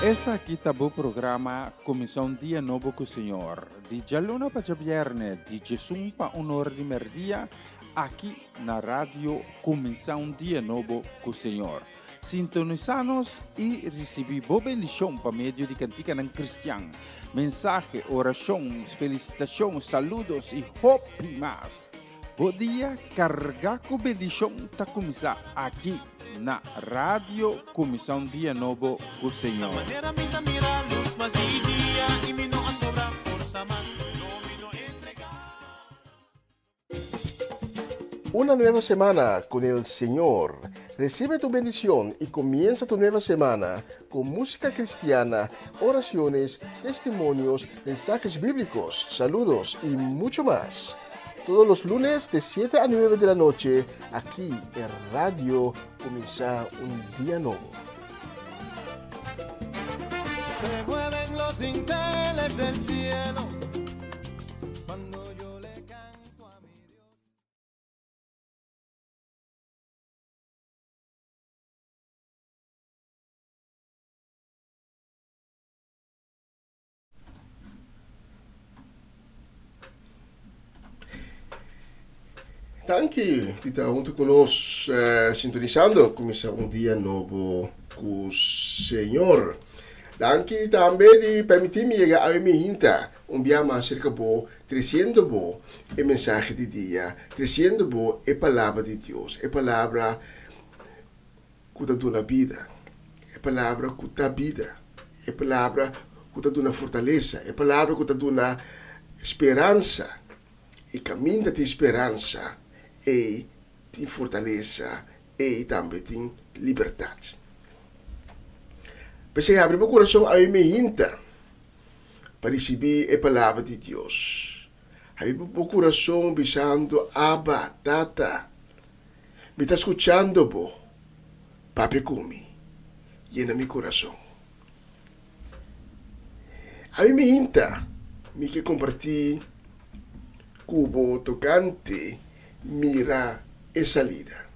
Essa aqui tá o programa Comissão Dia Novo com o Senhor. De Jaluna para Viernes, de Jesus para Honor de Merdia, aqui na rádio Comissão Dia Novo com o Senhor. Sintonizanos e recebi boa bendição para meio de cantiga não cristã. Mensagem, orações, felicitações, saludos e hope mais. Bom dia, carregar com bendição está começar aqui na rádio Comissão Dia Novo com o Senhor.
Una nueva semana con el Señor. Recibe tu bendición y comienza tu nueva semana con música cristiana, oraciones, testimonios, mensajes bíblicos, saludos y mucho más. Todos los lunes de 7 a 9 de la noche, aquí en Radio Comienza un Día Nuevo.
Se mueven los dinteles del cielo cuando yo le canto a mi Dios.
Tanti que estão junto conosco, sintonizando, começar um dia novo com o Senhor. Tanti também de permitir-me chegar a minha hinta, dia mais cerca bo, trazendo bo, a mensagem de dia, trazendo bo, a palavra de Deus, a palavra que dá na vida, a palavra que dá vida, a palavra que dá na fortaleza, a palavra que dá na esperança, e caminho de esperança, e tem fortaleza e também tem liberdade. Você abre o coração a minha hinta para receber a palavra de Deus. Abre o coração pensando, Abba, Tata, me está escutando, bo, papi come, llena meu coração. A minha hinta me quer compartilhar cubo tocante mira e salida.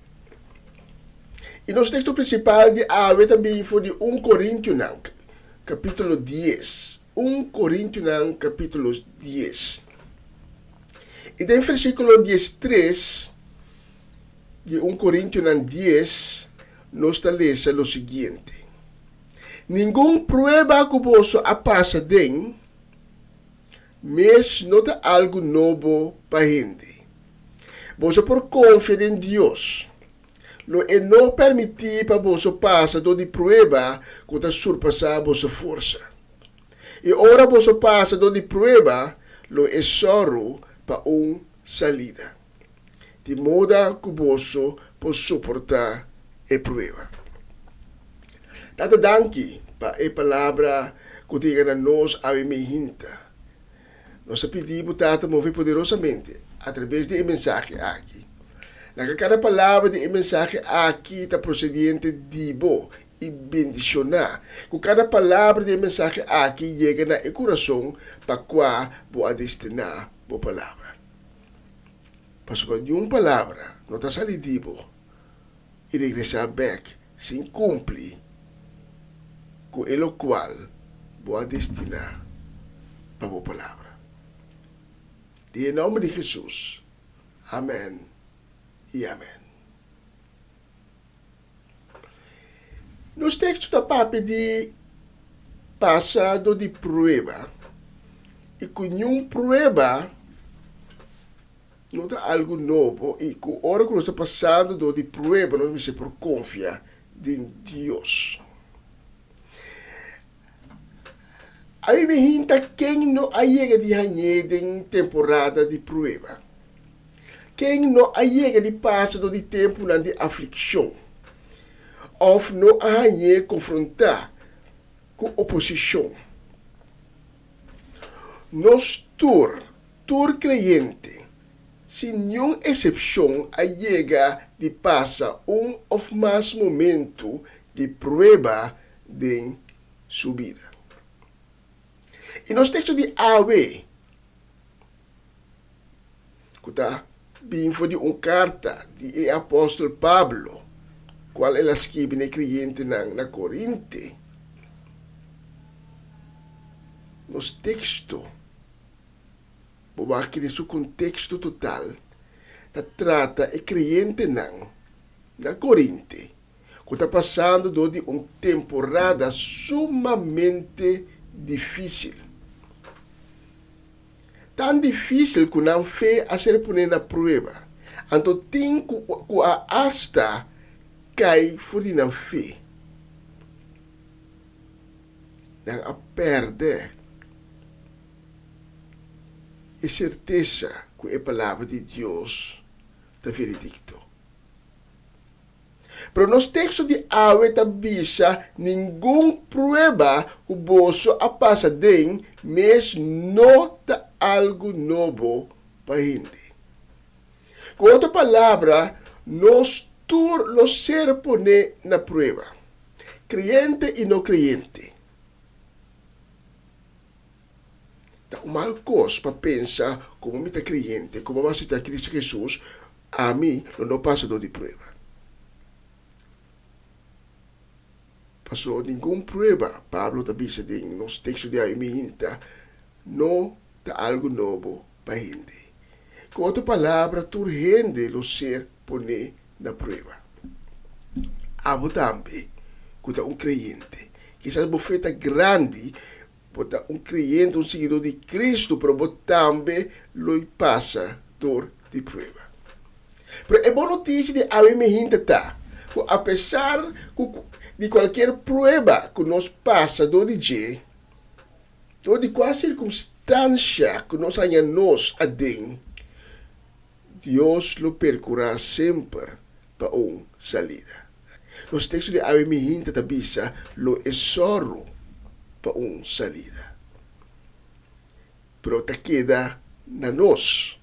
E nosso texto principal de hoje também foi de 1 Coríntios, capítulo 10. 1 Coríntios, capítulo 10. E tem versículo 13 de 1 Coríntios 10, nos está lendo o seguinte: Nenhum prueba que você passa den, mas nota algo novo para gente. Você por confiar em Deus, lo e não permitir para você passar de prueba que está surpassar a vossa força. E ora você passa de prueba, lo é soro para salida. De modo que você pode suportar a prueba. Tata danki para a palavra que diga nós a minha hinta. Nós pedimos Tata mover poderosamente através de mensagem aqui. Cada palavra de mensagem aqui está procedente de bo e bendicionar. Com cada palavra de mensagem aqui chega na coração para qual vou destinar a palavra. Para de uma palavra não está salido e regressar back sem cumprir com o qual vou destinar para a palavra. Em nome de Jesus. Amém e amém. Nos textos da papo de passado de prueba, e com nenhum prueba não está algo novo, e com a hora que nós estamos passando de prueba, nós vamos por confiar em Deus. Aí me hinta quem não chega de ganhar em temporada de prueba. Quem não chega de passado de tempo de aflição. Ou não ganhar confrontar com oposição. Nós tur crente, sem nenhuma exceção, chega de passar ou mais momento de prueba de sua vida. E nos textos de Awe, que está bem foi de uma carta de apóstolo Pablo, qual ela escreve na cliente na Corinte, nos texto, por aqui nesse contexto total, trata a cliente na Corinte, que está passando de uma temporada sumamente difícil. Tão difícil que não fez a ser poner na prova. Então tem que a hasta cai fora na fé. Não a perde a certeza que a palavra de Deus está veredicto. Pero nos textos de Awe tabisa nenhum prueba o bolso a passa den, mas nota algo novo para gente. Com outra palavra, nos ser poner na prueba, crente e não crente. Tá um mal coisa para pensar como me está crente, como vai citar Cristo Jesus, a mim não passa de prueba. Passou nenhuma prueba, Pablo está dizendo nos textos de Aimeinta, não está algo novo para a gente. Com outra palavra, tu rende o ser poner na prova. Abo também, que é um crente, que essa bofeta grande, bota um crente, um seguidor de Cristo, para também lo passa dor de prova. Mas é boa notícia de Aimeinta tá, apesar de qualquer prova que nos passa do dia, de qual circunstância que nós nos adem, Deus lo percorrerá sempre para uma salida. Nos textos de Aimeinta tabisa lo exorro para uma salida. Pero ta queda na nós,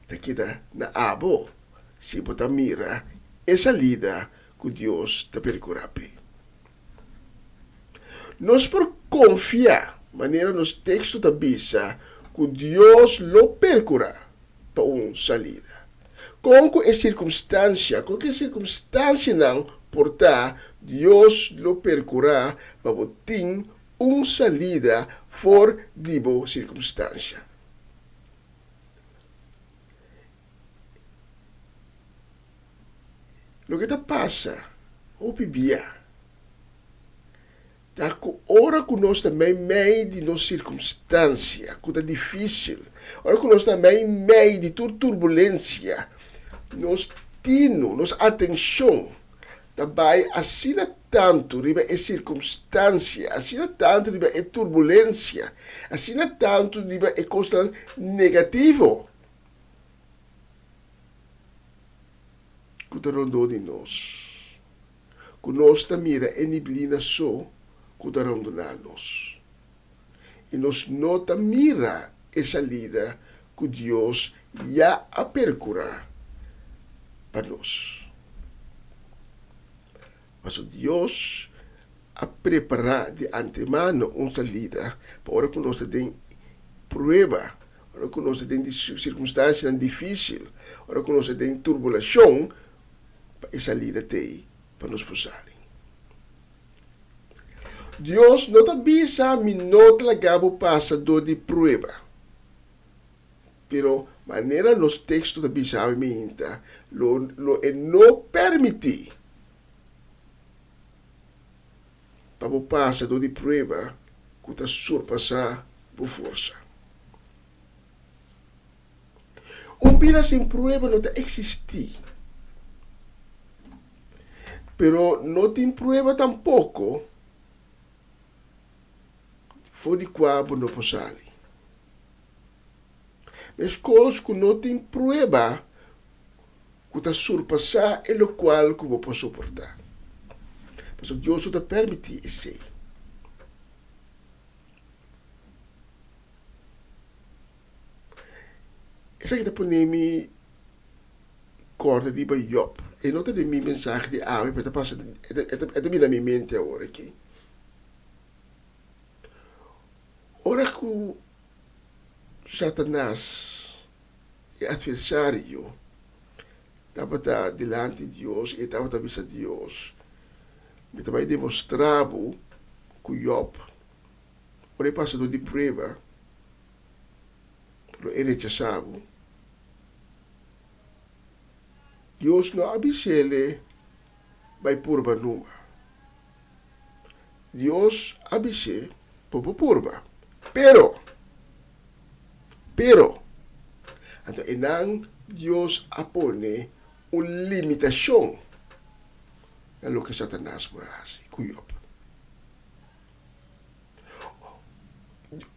ta queda na abo, se bota mira a salida que Deus te percorrerá. Nós por confiar, maneira nos textos tabisa que Deus lo percorrerá para uma salida. Qualquer circunstância não portar, Deus lo percorrerá para ter uma salida fora de boa circunstância. O que passa, o pibia, tá com hora que nós também meio de nossa circunstância, que é difícil, hora que nós também meio de turbulência, nós tino, nossa atenção, também assina tanto riba a circunstância, assina tanto riba a turbulência, assina tanto riba a coisa negativo. Que está rondando de nós, que nós mira a neblina só, que está rondando nós. E nós não mira a salida que Deus já a percorrer para nós. Mas Deus a preparar de antemano uma salida para hora que nós temos prova, hora que nós temos circunstâncias difíceis, hora que nós temos turbulação, para a salida tem para nos passarem. Deus não avisa me não lagabo passador de prova. Pero maneira nos textos da Bíblia minta, lo não permite para o passador de prova que está surpassar por força. Vida sem prova não existe. Pero não tem prova tampouco fora de qual não possali. Mas coisas que não tem prova que está surpassar é o qual que vou poder suportar. Mas Deus te permite isso. Essa que está me corda de Job. E não tem minha mensagem de água, mas é na minha mente agora aqui. Ora que o Satanás, o adversário, estava delante de Deus e estava a bisa Deus. Me também demonstrava que Job, o passador de prova, ele rechazava. Deus não avisele vai purba numa. Deus avise por purba. Pero, então, enang Deus apone uma limitação a lo que Satanás faz com Job.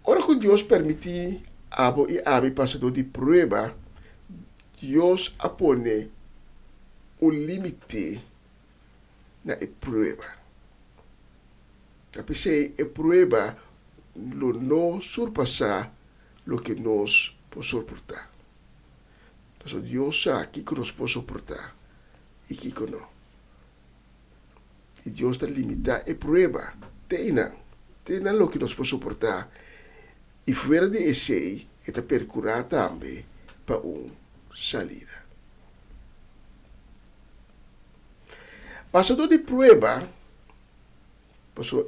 Ora que Deus permite abo e abi passador de prova, Deus apone limite na prova. Tapi se prova lo não surpassar lo que nós podemos suportar. Porque Deus sabe que nós podemos suportar e que não. E Deus está limitado a prova. Tem lo que nós podemos suportar. E fora de esse, está percurar também para salida. Passador de prova,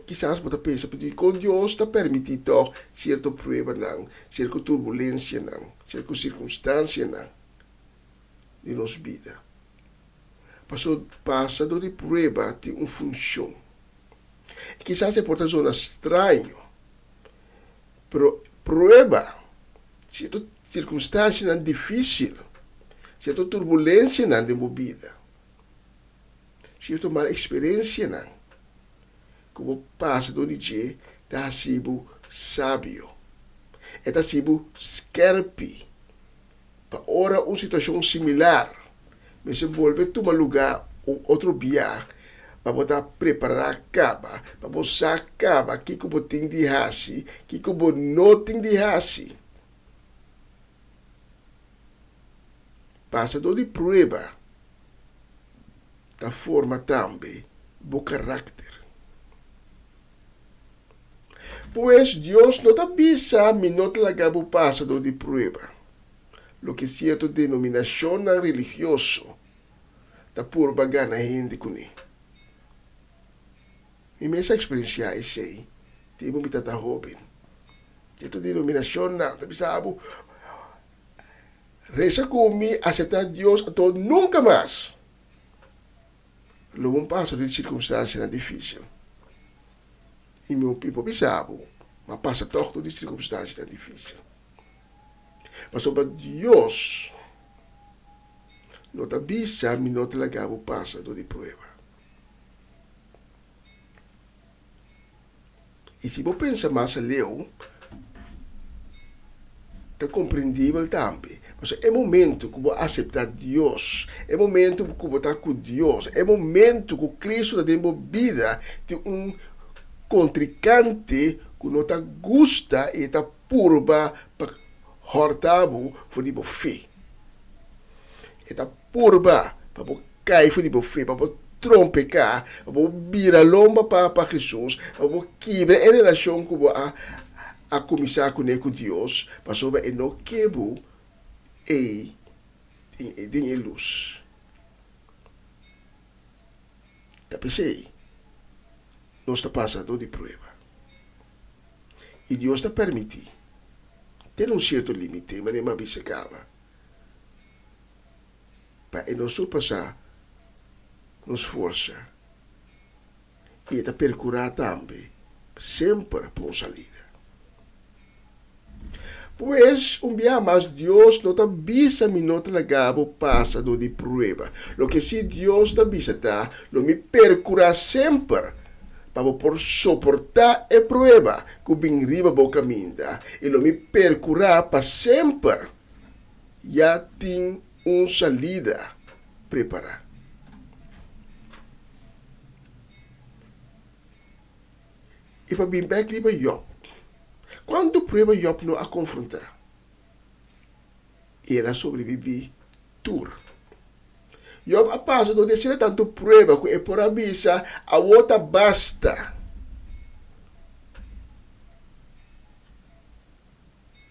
quizás você pensa, porque com Deus está permitido certa prova, certa turbulência, certa circunstância de nossa vida. Passador de prova tem uma função. Quizás é por zona estranha, mas prova, certa circunstância difícil, certa turbulência na vida. Certa mala experiência, como passa do dia, está sendo sábio. Está sendo scarpe. Para ora uma situação similar, mas se volve a um lugar ou outro dia, para botar preparar a cama, para botar a cama, que como tem de hasi, que como não tem de hasi. Passa do de prova. Da forma também o caráter. Pois Deus não avisa me não te lagar o passado de prova. Lo que certa denominação religiosa da por bagana gente com ele. E minha experiência é sei, tive um bitata jovem. Certa denominação não avisa reza comigo, aceitar Deus a todo nunca mais. Logo passa de circunstância difícil. E meu pipo bisabo, mas passa todo de circunstância difícil. Mas sobre Deus, não te avisa, me não te lagava o passado de prova. E se você pensa mais a leu, é compreendível também. Mas é momento que você aceitar Deus. É momento que você está com Deus. É momento que Cristo está dando vida de contrincante que não está gosta e está purba para hortabo for de fé. Está purba para cair for de fé, para trompecar, para virar lomba para Jesus, para quebrar a relação que você a começar com Deus, para sobre não quebrar e tem luz. Tá pensei? Nós está passando de prova. E Deus está permitindo. Tem um certo limite, mas não se acaba. Para não surpassar nos força. E está percurar também, sempre por salida. Pois, dia mais Deus não te avisa me não te lagava o passado de prova. Lo que se Deus te avisa, lo me percura sempre para por suportar a prova que vem riba o caminho. E lo me percura para sempre. Já tem uma salida preparada. E para vir back riba Job. Quando prova Job não a confrontar, ele sobrevive tudo. Job a passo de descer tanto prova que é por avisa a outra basta.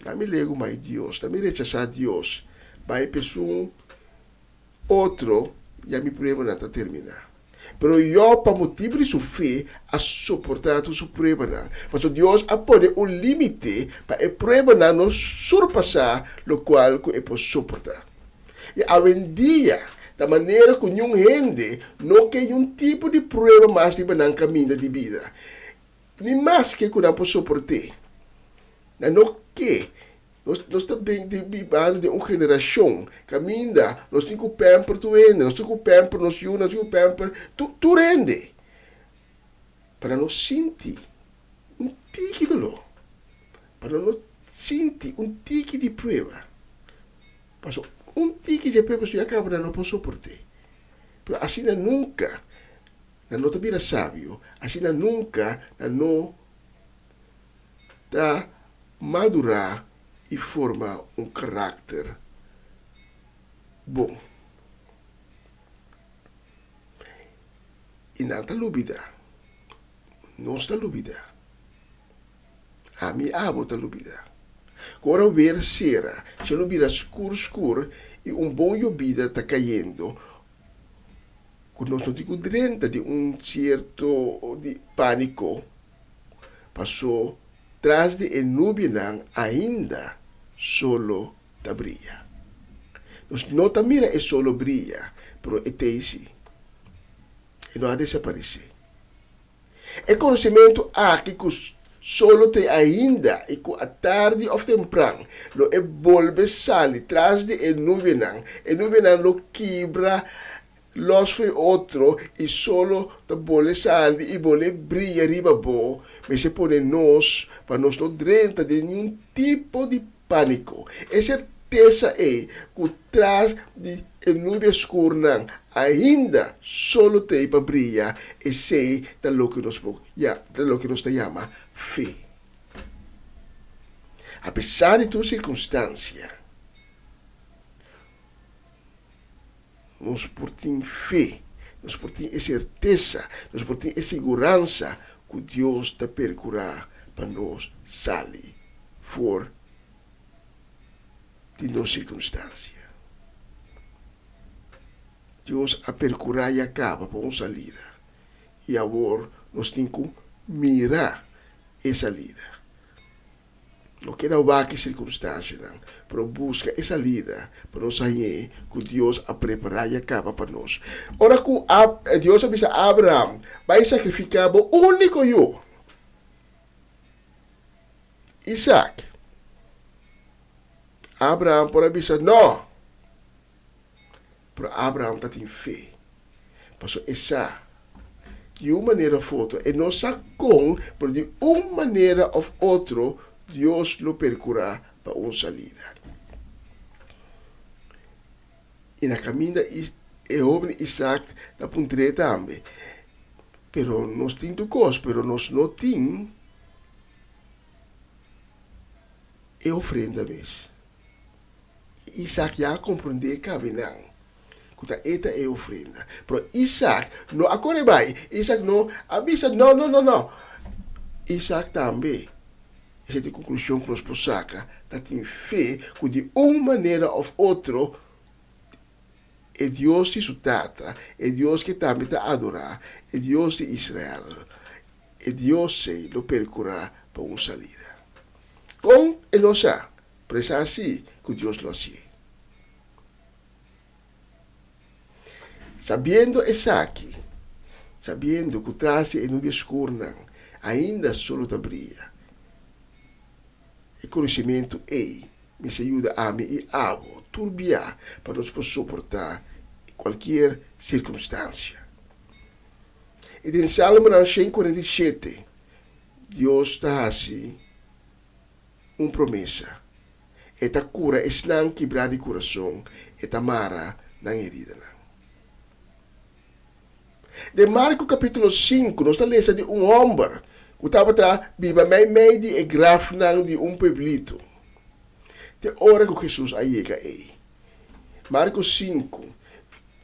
Não me lego mais Deus, não me rechazar Deus. Vai pessoa outro, já me prueba não está terminar. Pero eu, para motivo de sua fé, a suportar sua prueba não. Mas Deus a pôr um limite para a prueba não surpassar o qual que pode suportar. E hoje em dia, da maneira que nenhum gente não quer um tipo de prueba mais de no caminho de vida. Nem mais que não pode suportar. Não quer. Nós estamos vivendo de uma geração que ainda nós temos que pamper tu rende, nós temos que pamper nós temos que pamper tu rende. Para nós sentir tique de dolor, para nós sentir tique de prova. Passo tique de prova se acaba não posso suportar. Pero assim nunca, não te vira sábio, assim nunca não tá madurar e forma caráter bom. E não está lúbida. Não está lúbida. A minha avó está lúbida. Agora ver cera, se lúbida escuro, e bom lúbida está caindo. Quando nós não temos dentro de certo de pânico, passou tras de nuvem ainda solo da brilha. Nós não mira é solo brilha, pero é teisi. E não há desaparecer. É conhecimento aqui que solo te ainda e que a tarde ou temprano lo é volve sali tras de nuvem lo quebra los foi outro e solo da bole sali e bole brilha riba bo, mas se põe nós para nós não drenta de nenhum tipo de pânico. É certeza é que traz de nuvem escura ainda solo te para brilhar e sei da lo que nos chama fé. Apesar de tua circunstância, nós por ter fé, nós por ter certeza, nós por ter segurança que Deus te percurará para nós sair fora de nossa circunstância. Deus a percurar e acaba para uma salida. E agora nós temos que mirar essa salida. Não quero ver que circunstância, não, mas busca essa salida para nós sair que Deus a preparar e acaba para nós. Ora que Deus avisa a Abraão, vai sacrificar o único eu, Isaac. Abraão por avisar, não. Pero Abraão está em fé. Passou essa de uma maneira ou outra, e não sacou, mas de uma maneira ou outra, Deus lo percurará para uma salida. E na caminho é homem Isaac da puntre também. Pero nós temos coisas, pero nós não temos é ofrenda mesmo. Isaac já compreendeu que não. Que esta é ofrenda. Pero Isaac não agora vai. Isaac não avisa, não. Isaac também. Essa é a conclusão que nós podemos sacar. Tem fé que de uma maneira ou outra é Deus de sustata, é Deus que também está a adorar, é Deus de Israel, é Deus que lo percurará para uma salida. Com a nossa, presa assim que Deus lo hace. Sabendo essa aqui, sabendo que traz a nuvem escura ainda solo da brilha, e conhecimento me ajuda a me e abo turbiar para nós poder suportar qualquer circunstância. E em Salmo 147, Deus está assim, uma promessa. Eta cura es não quebrar de coração, eta mara não herida. De Marcos capítulo 5, nós estamos lendo de homem que estava viva meio de graf de pueblito. De hora que Jesus chega aí. Marcos 5,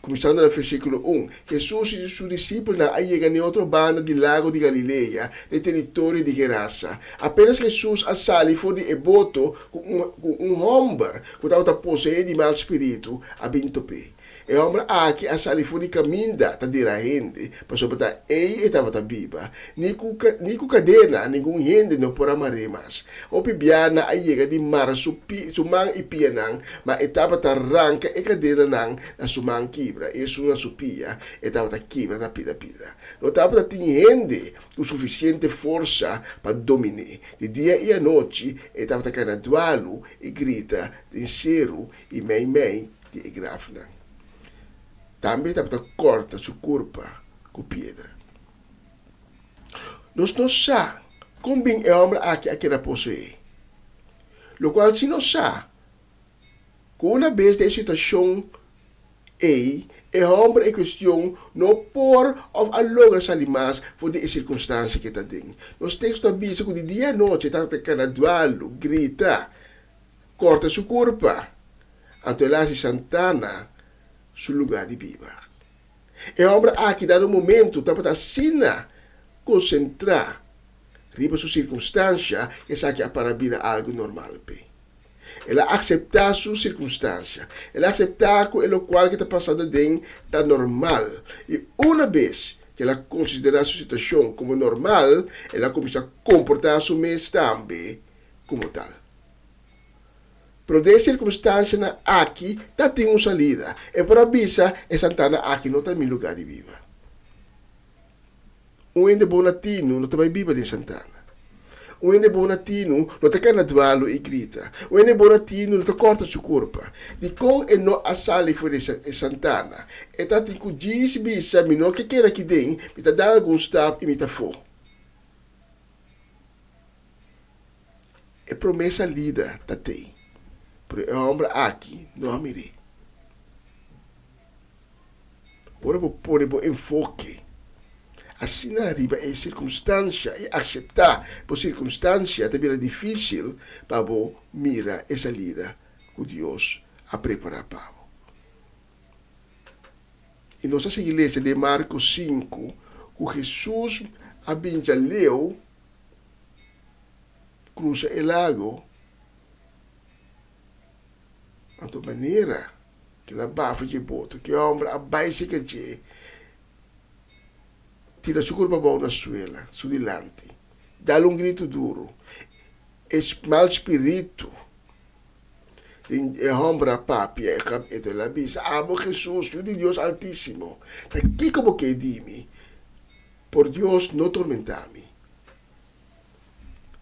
começando no versículo 1. Jesus e seus discípulos chegam em outra banda do lago de Galileia, no território de Gerasa. Apenas Jesus a sali foi de eboto com homem que estava possuído de mau espírito a binto pé. E homem aqui a sali furi caminda ta dira gente, passo bata estava ta biba. Niku cadena, ninguém gente no por amaremas. O pibiana a chega de mar sumang ipianang, ma etapa ta ranca e cadena nang na sumang quibra. E suna supia, etapa ta quibra na pida. No tapa ta tinha gente com suficiente força para dominar. De dia e a noite, etapa ta canadualo e grita, de cero e mei de grafna. Também estava corta sua curva com pedra. Nós não sabemos como é o homem aqui na posse. Lo qual se não sabe, com uma vez de situação é homem em questão não por ou a logra salir mais por de circunstância que está dentro. Nós temos que avisar que de dia e noite está canadualo, grita, corta sua curva. Antolasi Santana sul lugar de viva. E homem aqui dá um momento para assina concentrar riba sua circunstância que sabe que para vir algo normal. Ela aceitar sua circunstância. Ela aceitar que o qual que está passando dentro está normal. E uma vez que ela considera sua situação como normal, ela começa a comportar-se mesmo também como tal. Pero de circunstância aqui tá tem uma salida. E por avisa é Santana aqui não tem lugar de viva. Ende bom latino não também viva de Santana. Ende bom latino não tá canadualo e grita. Ende bom latino não tá corta sua corpo. De com e não a sali foi de Santana. E tá tem que diz bisa menor que quer aqui dentro, me tá dar algum stap e me tá fo. É promessa lida tá tem. Pero o homem aqui não mirei. Ora vou pôr enfoque. Assim na riba é circunstância e aceitar por circunstância também é difícil para mirar essa lida que Deus a preparar para você. E nossa igreja de Marcos 5, que Jesus abinja leu, cruza o lago, de maneira que ela bafa de boto, que o homem abaixo que te tira sua curva boa na suela, su dilante, dá um grito duro, mal espírito, e homem a papi, e ela diz, amo Jesus, Filho de Deus Altíssimo, tá aqui como que dime, por Deus não tormentar-me.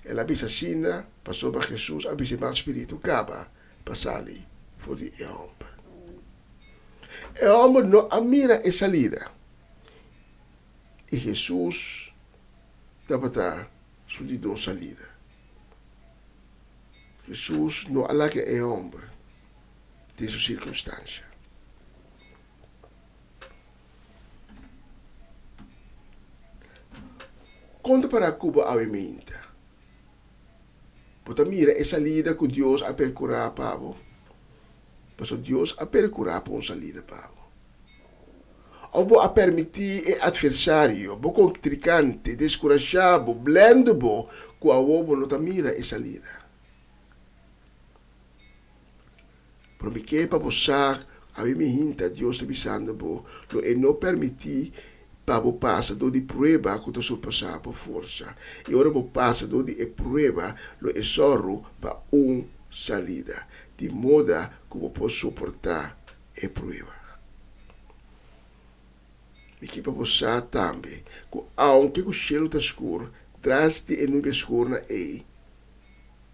Ela diz assim, passou para Jesus, avisa mal espírito, acaba, passar ali. Voor die homem. E homem não admira a salida. E Jesus estava a sua dor salida. Jesus não alaga o homem de sua circunstância. Quando para Cuba a minta, pode mira a salida que Deus a percorrer para você. Porque Deus a percurar para uma salida para ou a permitir o adversário, o contrincante, descorajado, blendo, que a ovo não mira a salida. Para mim que para você, a mim hinta Deus te avisando, e não permitir para você passar de prova que você passar por força. E agora você passa de prova, é sorro para uma salida. De modo que você pode suportar a prova. E que para você também, que aunque o cielo está escuro, traz de nuvem escura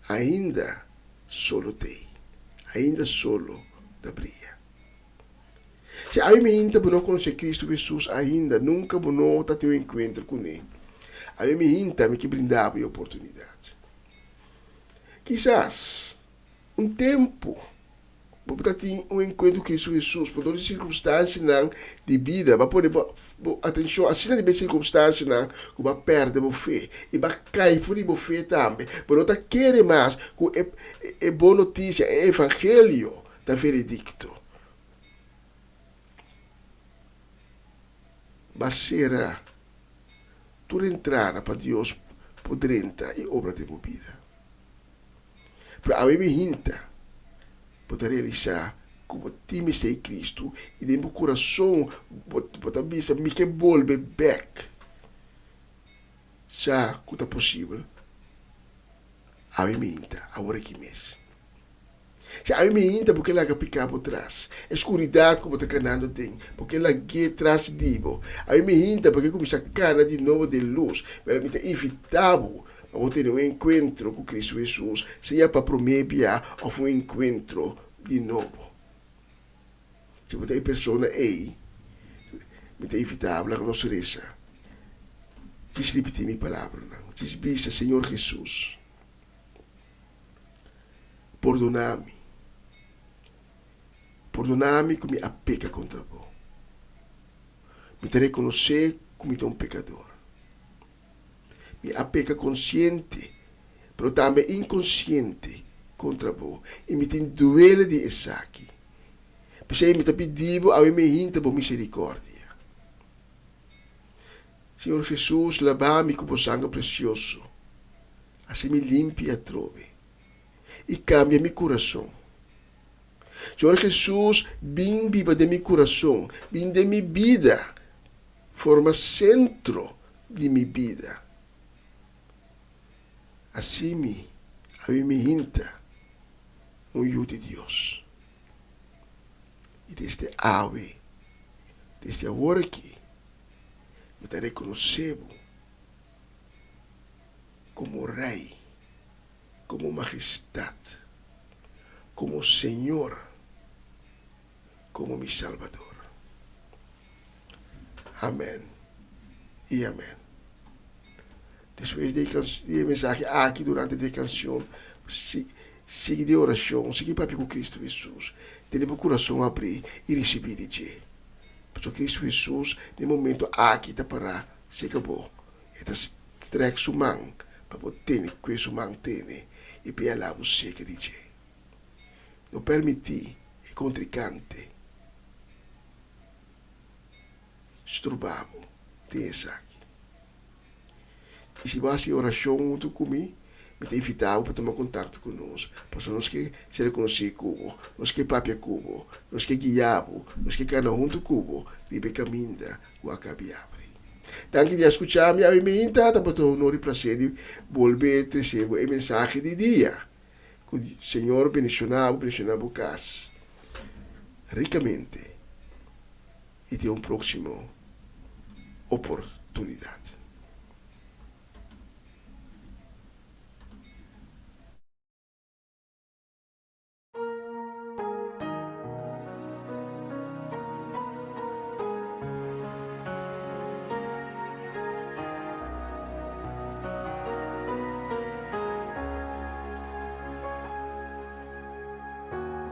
ainda solo tem, ainda solo da brilha. Se a mim ainda não conhece Cristo Jesus, ainda nunca não está tendo encontro com ele. A mim ainda me que brindava a oportunidade. Quizás tempo para ter encontro com Cristo Jesus, por todas as circunstâncias de vida, para poder atenção, assim de circunstâncias que vai perder a fé e vai cair fora da fé também, por não querer mais que é boa notícia, é evangelho da veredicto. Vai ser tu entrar para Deus por dentro e obra de vida. Para a minha hinta, poder realizar como time sei Cristo, e de meu coração, bota bisa, me que volve back. Já, que é possível, a mim inta, agora que mês. Já a mim inta, porque ela que pica por trás. Escuridade, como está canando tem, porque ela que traz divo. A mim inta, porque começa a cana de novo de luz, mas é inevitável. Para ter um encontro com Cristo Jesus, seja para prometer ou um encontro de novo. Se você é pessoa aí, é inevitável que nós reza. Diz repetir minha palavra, diz bisa, Senhor Jesus, perdona-me que me apeca contra vós. Me te reconhecer como um pecador. Me apeca consciente, mas também inconsciente contra vós. E me tem duele de Isaac. Porque me te pedivo a me hinta por misericórdia. Senhor Jesus, lava-me com o sangue precioso. Assim me limpe a trove. E cambia meu coração. Senhor Jesus, vem viva de meu coração. Vem de minha vida. Forma centro de minha vida. Assim me hinta um eu de Deus. E desde ave, desde agora aqui, me te reconhecebo como Rei, como Majestade, como Senhor, como meu Salvador. Amém e amém. Depois de mensagem aqui durante a canção, siga de oração, siga para com Cristo Jesus. Tem o coração abrir e receber de Deus. Porque Cristo Jesus, no momento aqui, está para se acabou. Está estreque sua mão, para poder que sua mão tenha, e para lá você que diz. Não permitir e contricante, estrubavo, tem essa aqui. E se você oração junto comigo, me tem invitado para tomar contato conosco. Porque nós que se reconhecer cubo, nós que papia cubo, nós que guiabo, nós que cana junto cubo, libe caminda, o acabe abre. Danke de escutar-me, a minha intada, para o honor e prazer, volver a receber a mensagem de dia. Que o Senhor bendicionava o caso ricamente. E tem uma próxima oportunidade.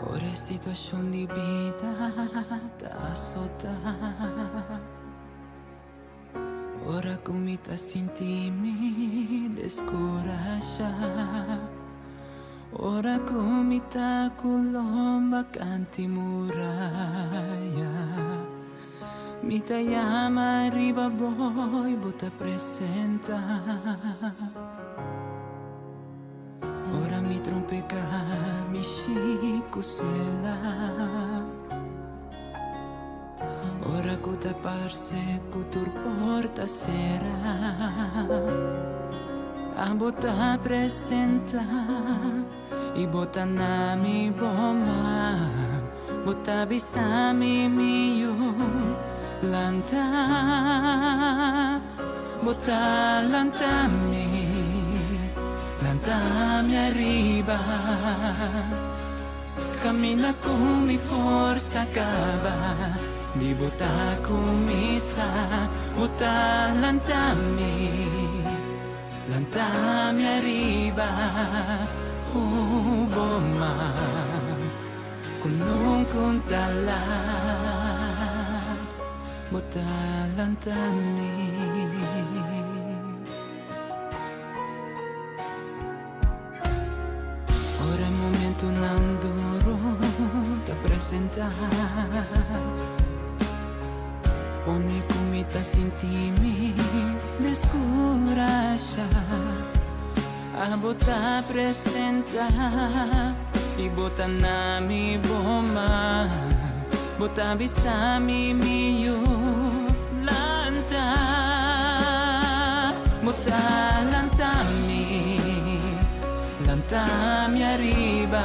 Ora situação de vida tá sota. Ora come tá sentimi descoraja. Ora come tá colomba canti muraya. Mi ta llama arriba boy bota presenta. Ora mi trompega, mi chico suela. Ora cuta parse, cutur porta sera. A bota presenta, i bota nami boma. Bota bisami mio, lanta. Bota lantami. Cantami arriba, cammina con mi forza acaba, di botta come sa, botta lantami arriba, bomma, con non contala, botta lantami. Non duro te presentar. Pone comita sentimi descuraja. A bota presenta. Ibutan nami boma, buta bisami miyo lanta, buta lantami, lantami arriba.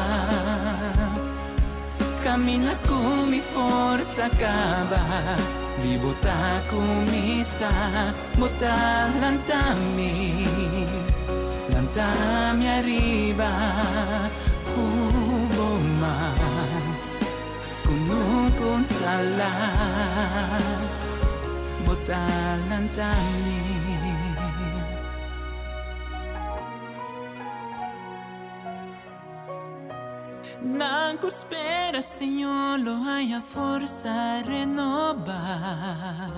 Cammina come forza cava, di buta kumisa, buta lantami, lantami arriba. Kuboma, kunukun tala, buta lantami. Nang ko spera, Signor, lo haya forza renovar.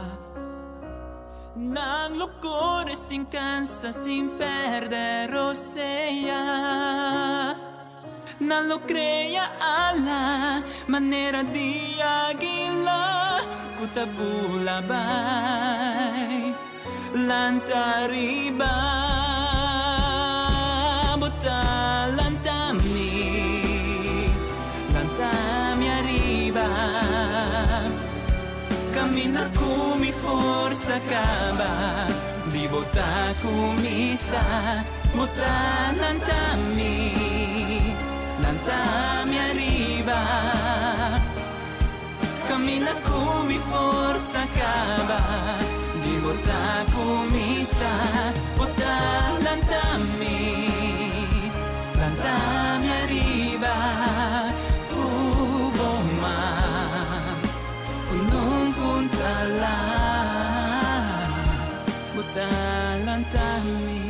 Nang locore sin cansa, sin perdere sea. Non lo crea alla maniera di aguila, kutabula bay, lantariba, buta lantami, lantami arriba, cammina come forza cava, di buta kumisa, buta lantami. Lantami arriva, cammina come forza cava, di volta come sa, volta lantami, lantami arriva, uboma, non contala, volta lantami.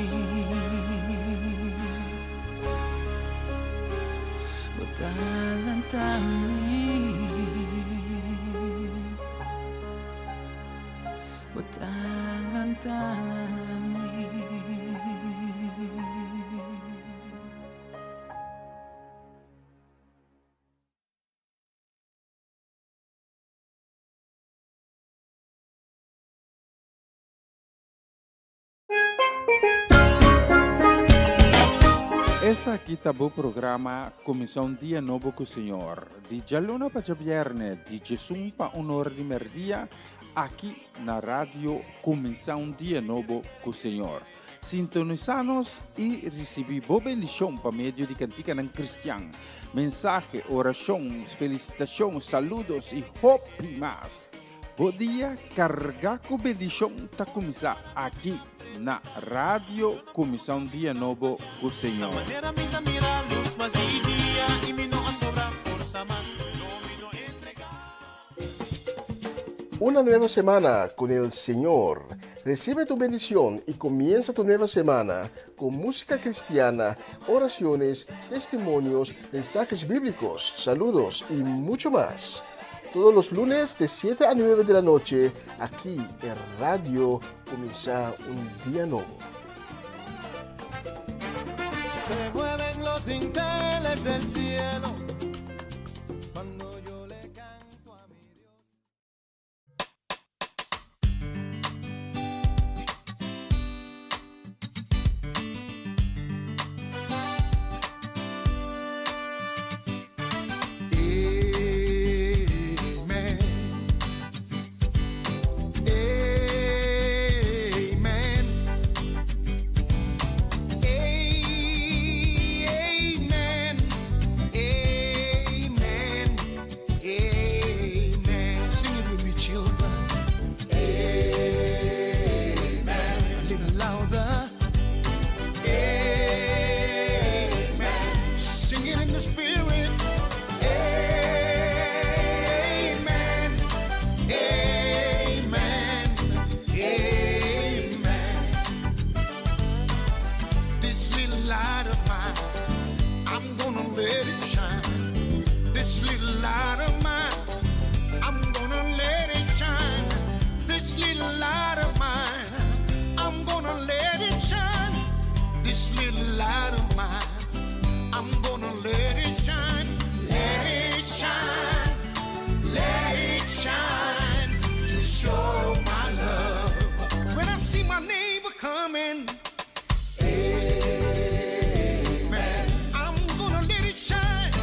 Essa aqui tá o programa Comissão Dia Novo com o Senhor. De Jaluna para Javierne, de Jesus para Honor de Merdia, aqui na rádio Comissão Dia Novo com o Senhor. Sintonizanos e recebi boa bendição para meio de cantiga não cristã. Mensagem, orações, felicitações, saludos e hope mais. Bom dia, carregar com bendição tá começar aqui na rádio Comissão Dia Novo com o Senhor.
Una nueva semana con el Señor. Recibe tu bendición y comienza tu nueva semana con música cristiana, oraciones, testimonios, mensajes bíblicos, saludos y mucho más. Todos los lunes de 7 a 9 de la noche, aquí en Radio Comienza un Día Nuevo.
Se mueven los dinteles del cielo cuando yo le canto a mi Dios. Amen. I'm gonna let it shine.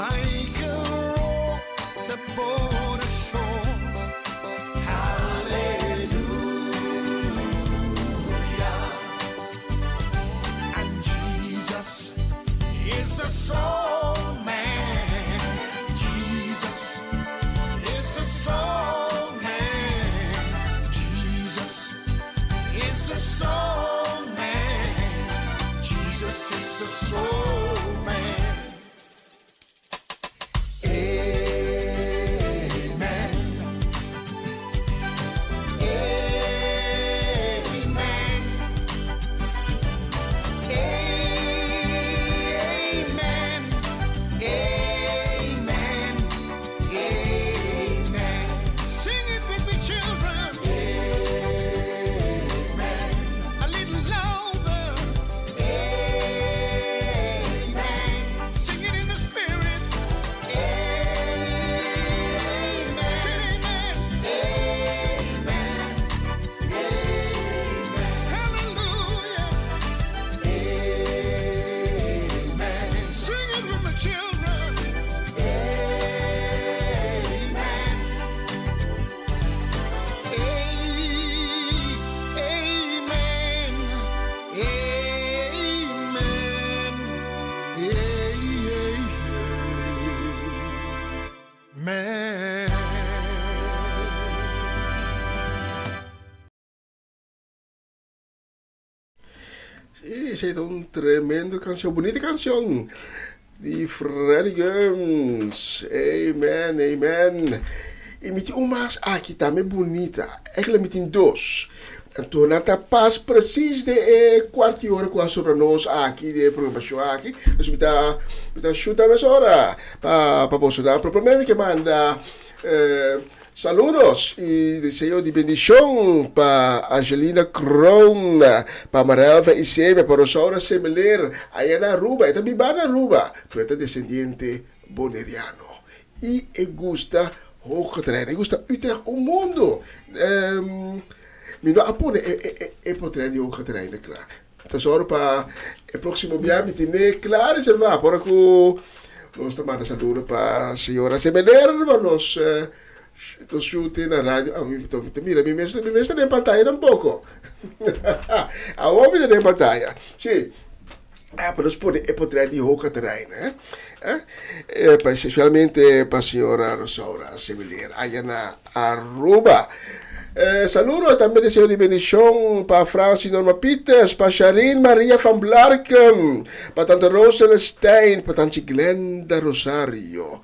Michael wrote the boat ashore. Hallelujah. And Jesus is a soul man. Jesus is a soul man. Jesus is a soul man. Jesus is a soul man. Amen. Amen. Amen. Amen. Amen. Sing it with me, children. Amen. A little louder. Amen. Sing it in the spirit. Amen. Say amen. Amen. Amen. Hallelujah. Amen. Sing it with my children. Amen. Amen. Amen.
Sí, esa es un tremendo canción, bonita canción. Die Freddie Guns. Amen, amen. E met die oma's aqui também bonita. Eigenlijk met die dos. En toen had dat pas precies de kwartier hora qua sobre nós aqui, de programação aqui. Dus met dat shoot a mesora. Pa Bolsonaro, propriamente que manda saludos y deseo de bendición para Angelina Kroon, para Marelva Isebe, para Rosaura Semeler, allá en Aruba, y también va a Aruba, pero este descendiente boneriano. Y gusta Hooggeterrein, y gusta Utrecht un mundo. Mi no apone potrei di Hooggeterrein, klaar. Tesoro para el próximo viaje, tiene claro, se va, por aquí, nos tomamos saludos para la señora Semeler, los shooting na radio. Mira, mi me está en pantalla tampoco. Ahora me está en pantalla. Sí. Pero después potrei di Hooggeterrein, especialmente para la señora Rosaura Semeler, allá en Aruba. Saludos también deseo de bendición para Francis Norma Peters, para Sharin Maria van Blarken, para tante Rosel Stein, para tante Glenda Rosario.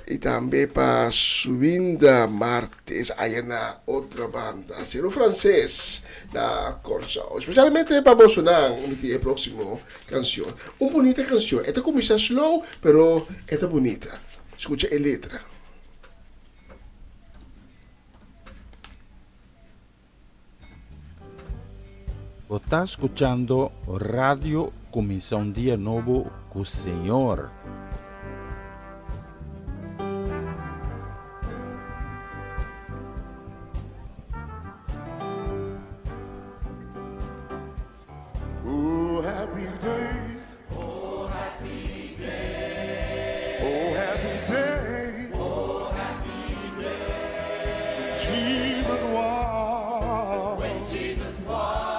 Y también para Suinda Martes, allá en la otra banda, Cero Francés, la Corsa. Especialmente para Bolsonaro, el próximo canción. Una bonita canción. Esta comienza slow, pero esta bonita. Escucha la letra.
Está escuchando Radio Comienza un Día Nuevo con el Señor.
Oh, happy day. Oh, happy day. Oh, happy day. Oh, happy day. Jesus was. When Jesus was.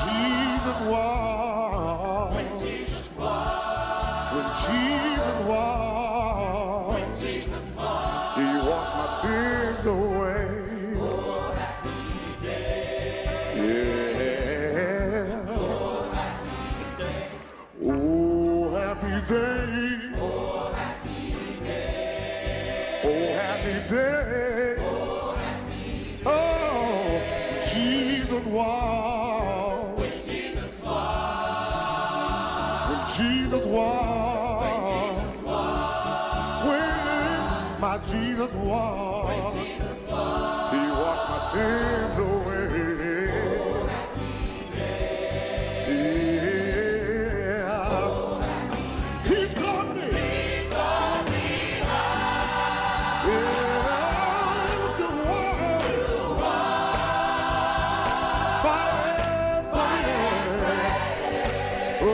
Jesus was. When Jesus was. When Jesus was. When Jesus was. He washed my sins away. Oh, happy day. Yeah. Oh, happy day. Oh, happy day. Oh, happy day. Oh, happy day. Oh, happy day. Oh, Jesus was. When Jesus was. When Jesus was. When Jesus was. When my Jesus was. When Jesus was. He washed my sins away. Oh, happy day. Yeah. Oh, happy day. He taught me. He taught me how. Yeah, to walk. To walk. Fight and pray. Oh,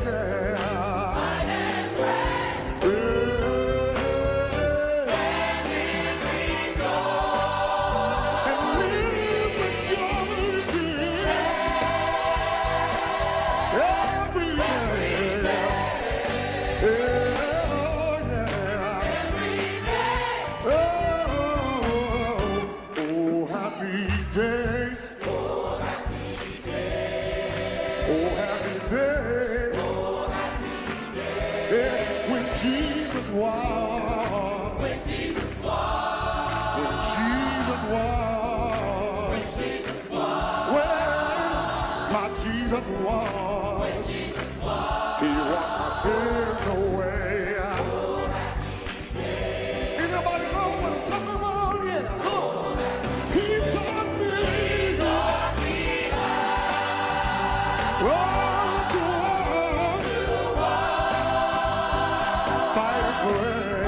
yeah. Fight and pray. Yeah, when Jesus walked. When Jesus walked. When Jesus walked. When Jesus walked. Well, my Jesus walked. When Jesus walked. He washed my sins away. Oh, happy day. Anybody know what I'm talking about? Yeah, come on. He taught me. He taught me how. Oh, to walk. Fight and pray.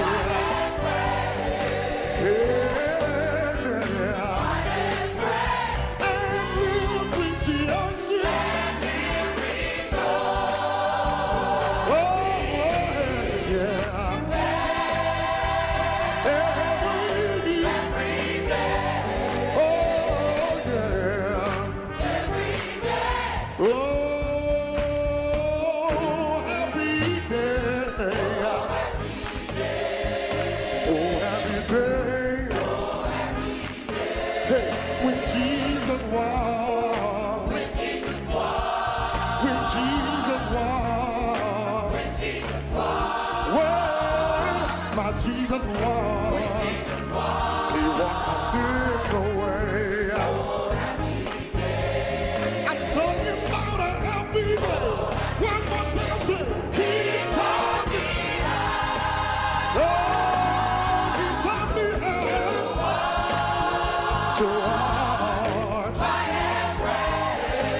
Jesus walked. He washed my sins away. I'm talking about a happy day. One more time, say, He taught me how. Oh, He taught me how to walk.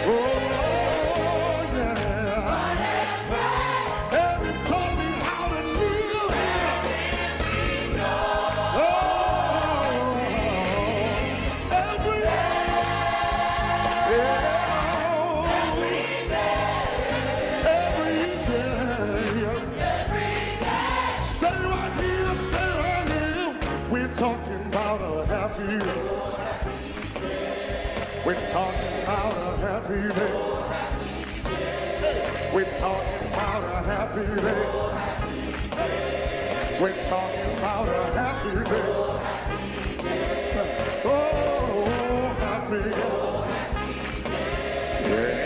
Oh, yeah. And He taught me how to live. Talking about a happy day. We're talking about a happy day. We're talking about a happy day. We're talking about a happy day. Oh, happy. Yeah,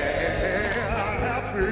happy.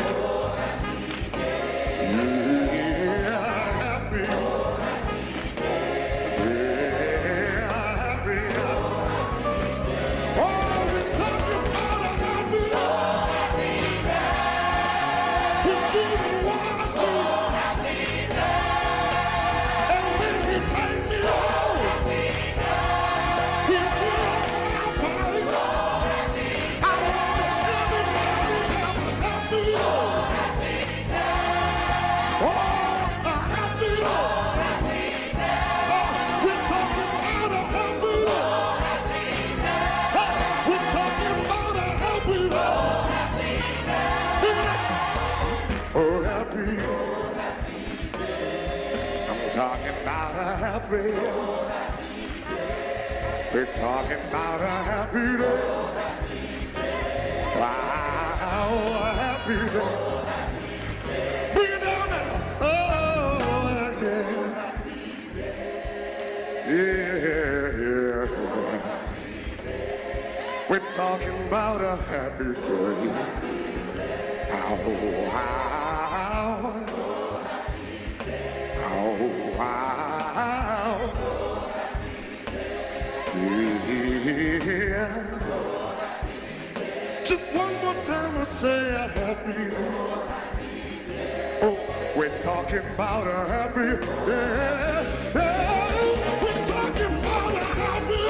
We're talking about a happy day. Wow, a happy day. Bring it down now. Oh, yeah. We're talking about a happy day. Wow. Yeah. Just one more time I say a happy. Oh, we're talking about a happy. Yeah. Yeah. We're talking about a happy.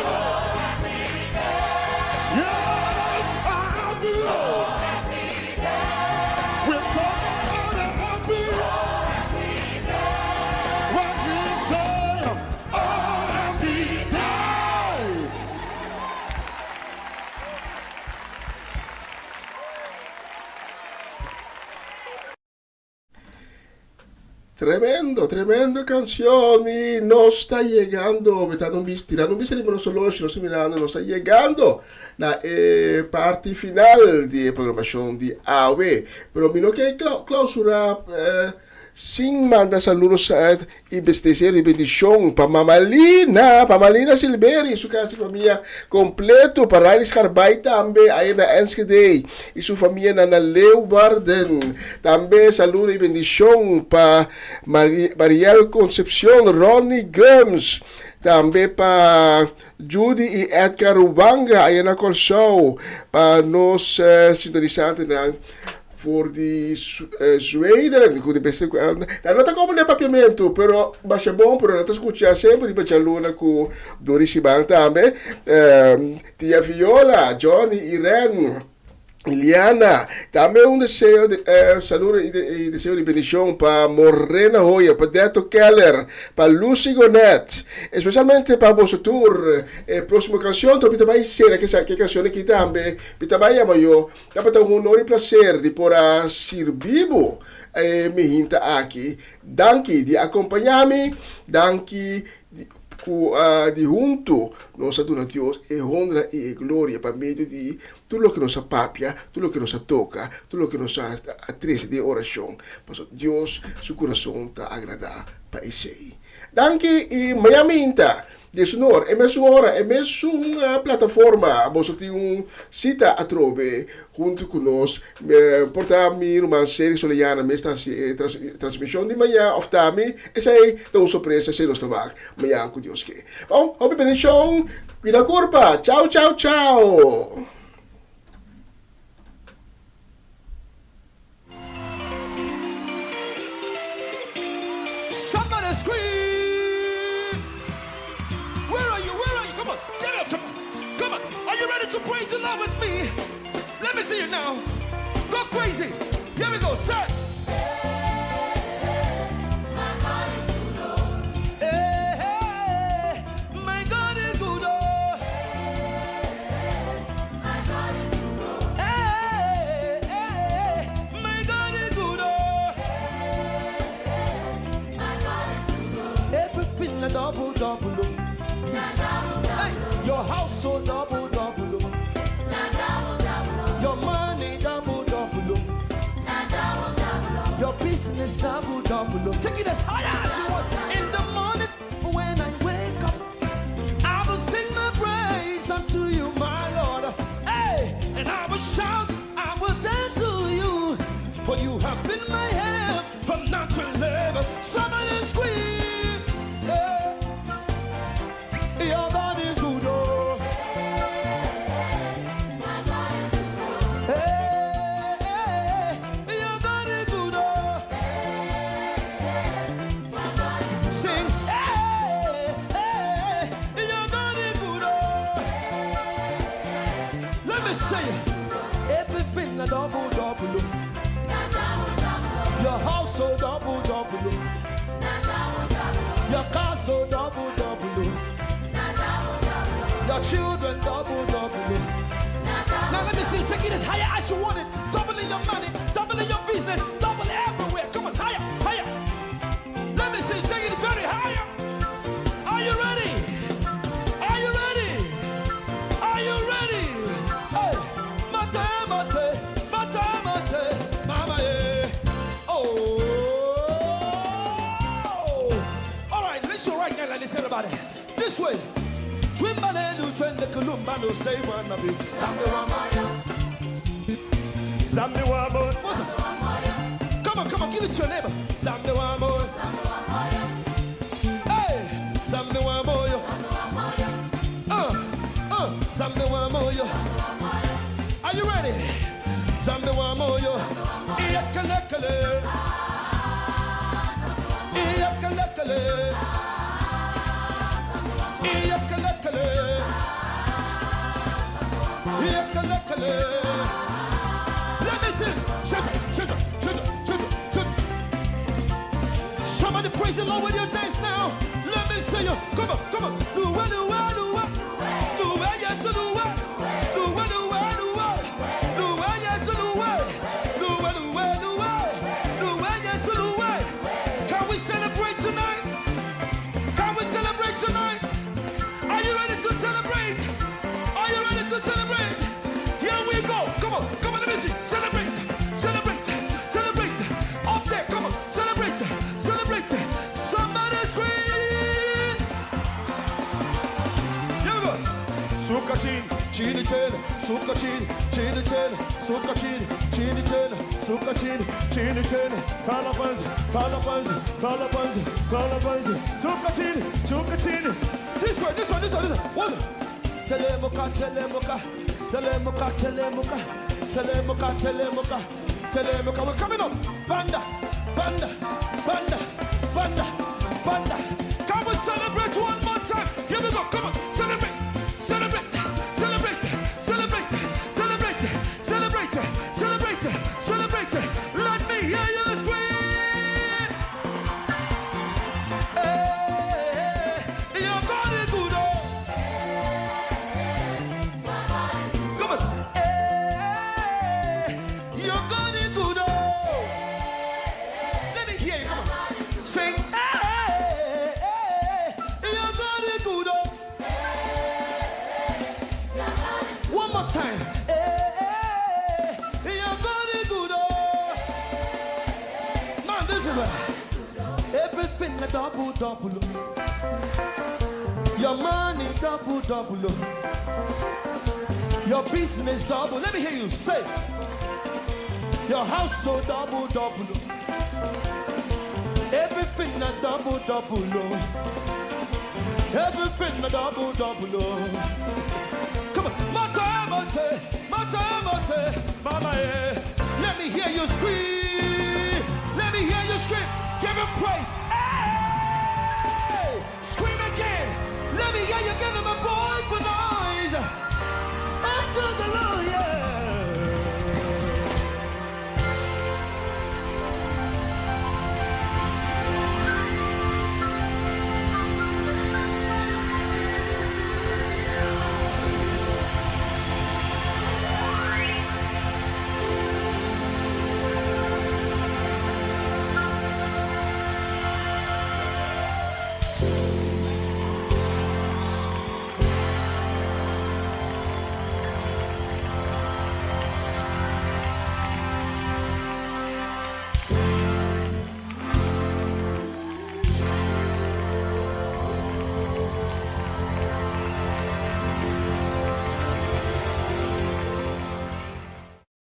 Yes, a happy. We're talking about a happy. What do you say? A happy day.
Tremendo, tremendo canciones. No está llegando, tirando un biselimo solo, no estoy mirando, no está llegando la parte final de programación de AOB. Pero mino que clausura Sing manda saludos sa y deseo y bendición para Mamalina Silveri, su casa y familia completo, para Iris Carbay también, ahí en Enschede, y su familia en Leeuwarden. También saludos y bendición para Mariel Concepción, Ronnie Gums. También para Judy y Edgar Rubanga, ahí en Colshow, para nos sintonizantes voor die Zweden, com de beste. Não está como de papiamento, pero baixa bom, pero não está escutando sempre de Luna com Doris Siban também, tia Viola, Johnny, Irene, Iliana, também deseo de saludo e deseo de bendição para Morena Hoya, para Deto Keller, para Lucy Gonet, especialmente para vosso tour. Próxima canção, então, vai ser que canção aqui também, vai amanhã, dapat um honor e prazer de por servir me hinta aqui. Danke de acompanhar-me, danke de junto nos aduna Dios e honra e gloria para meio de tudo o que nos apapia, tudo o que nos toca, tudo o que nos atrece de oração. Mas Deus, seu coração está agradar para isso. Danke e maiaminta de sonor, é mesmo hora, é mesmo uma plataforma, você tem cita a trove junto conosco, portar minha irmã série soliana, esta transmissão de manhã, of tami, essa é tão surpresa, se nos tovar, manhã com Deus que. Bom, hope bendição, cuida corpa, tchau, tchau, tchau.
Somebody scream! Where are you? Come on, get up, come on. Are you ready to praise the Lord with me? Let me see you now. Go crazy. Here we go, sir. My God is good, oh. Hey, my God is good, oh. My God is good, oh. Hey, my God is good, oh. My God is good, oh. Everything a double, double, oh. Hey, your house so double, double, oh. Your money double, double, oh. Your business double, double, oh. Take it as high as you want. In the morning when I wake up, I will sing my praise unto you, my Lord. Hey, and I will shout, I will dance to you, for you have been my help from now to live. Somebody scream, hey, your God is good, oh. Hey, your God is good, oh. Sing, hey, your God is good, oh. Let me say it. Everything a double, double, oh. Your house so double, double, oh. Your car so double, double, oh. Your children double, double, oh. Now let me see, take it as higher as you want it. Doubling your money, doubling your business, double everywhere. Come on, higher, higher. Let me see, take it very higher. Are you ready? Are you ready? Are you ready? Hey, mate, mate, mate, mate, mama, yeah. Oh. All right, let's show right now like this, everybody. This way. Twimbalelu twende kulumba no say one of it. Zambi one more. Come on, give it to your neighbor. Zambi one more. Hey, Zambi one more. Zambi one more. Are you ready? Zambi one more. Iyakalekale. Iyakalekale. Iyakalekale. Iyakalekale. Let me sing. Chisel. Somebody praise the Lord with your dance now. Let me see you. Come on. Lua. Lua, yes, Lua. Lua, yes, Lua. Lua, yes, Lua. Can we celebrate tonight? Can we celebrate tonight? Are you ready to celebrate? Are you ready to celebrate? Here we go. Come on, let me see. Celebrate. Up there, come on, celebrate. chin, chin chin, suka chin, chin chin, suka chin, chin chin, suka chin, chin chin, calabanza, calabanza, calabanza, calabanza, suka chin. This way. What's it? Telemuka, we're coming up. Banda. Come on, celebrate one more time. Here we go, come on, celebrate. Let me hear you scream. Hey, your body good, oh. Come on. Hey, your body good, oh. Let me hear you, come on. Sing, hey, your body good, oh. One more time. Hey, your body good, oh. Man, this is right. Everything a double. Your money double. Your business double. Let me hear you say. Your house so double. Everything a double. Everything a double. Come on, mate, mama, yeah. Let me hear you scream. Give him praise.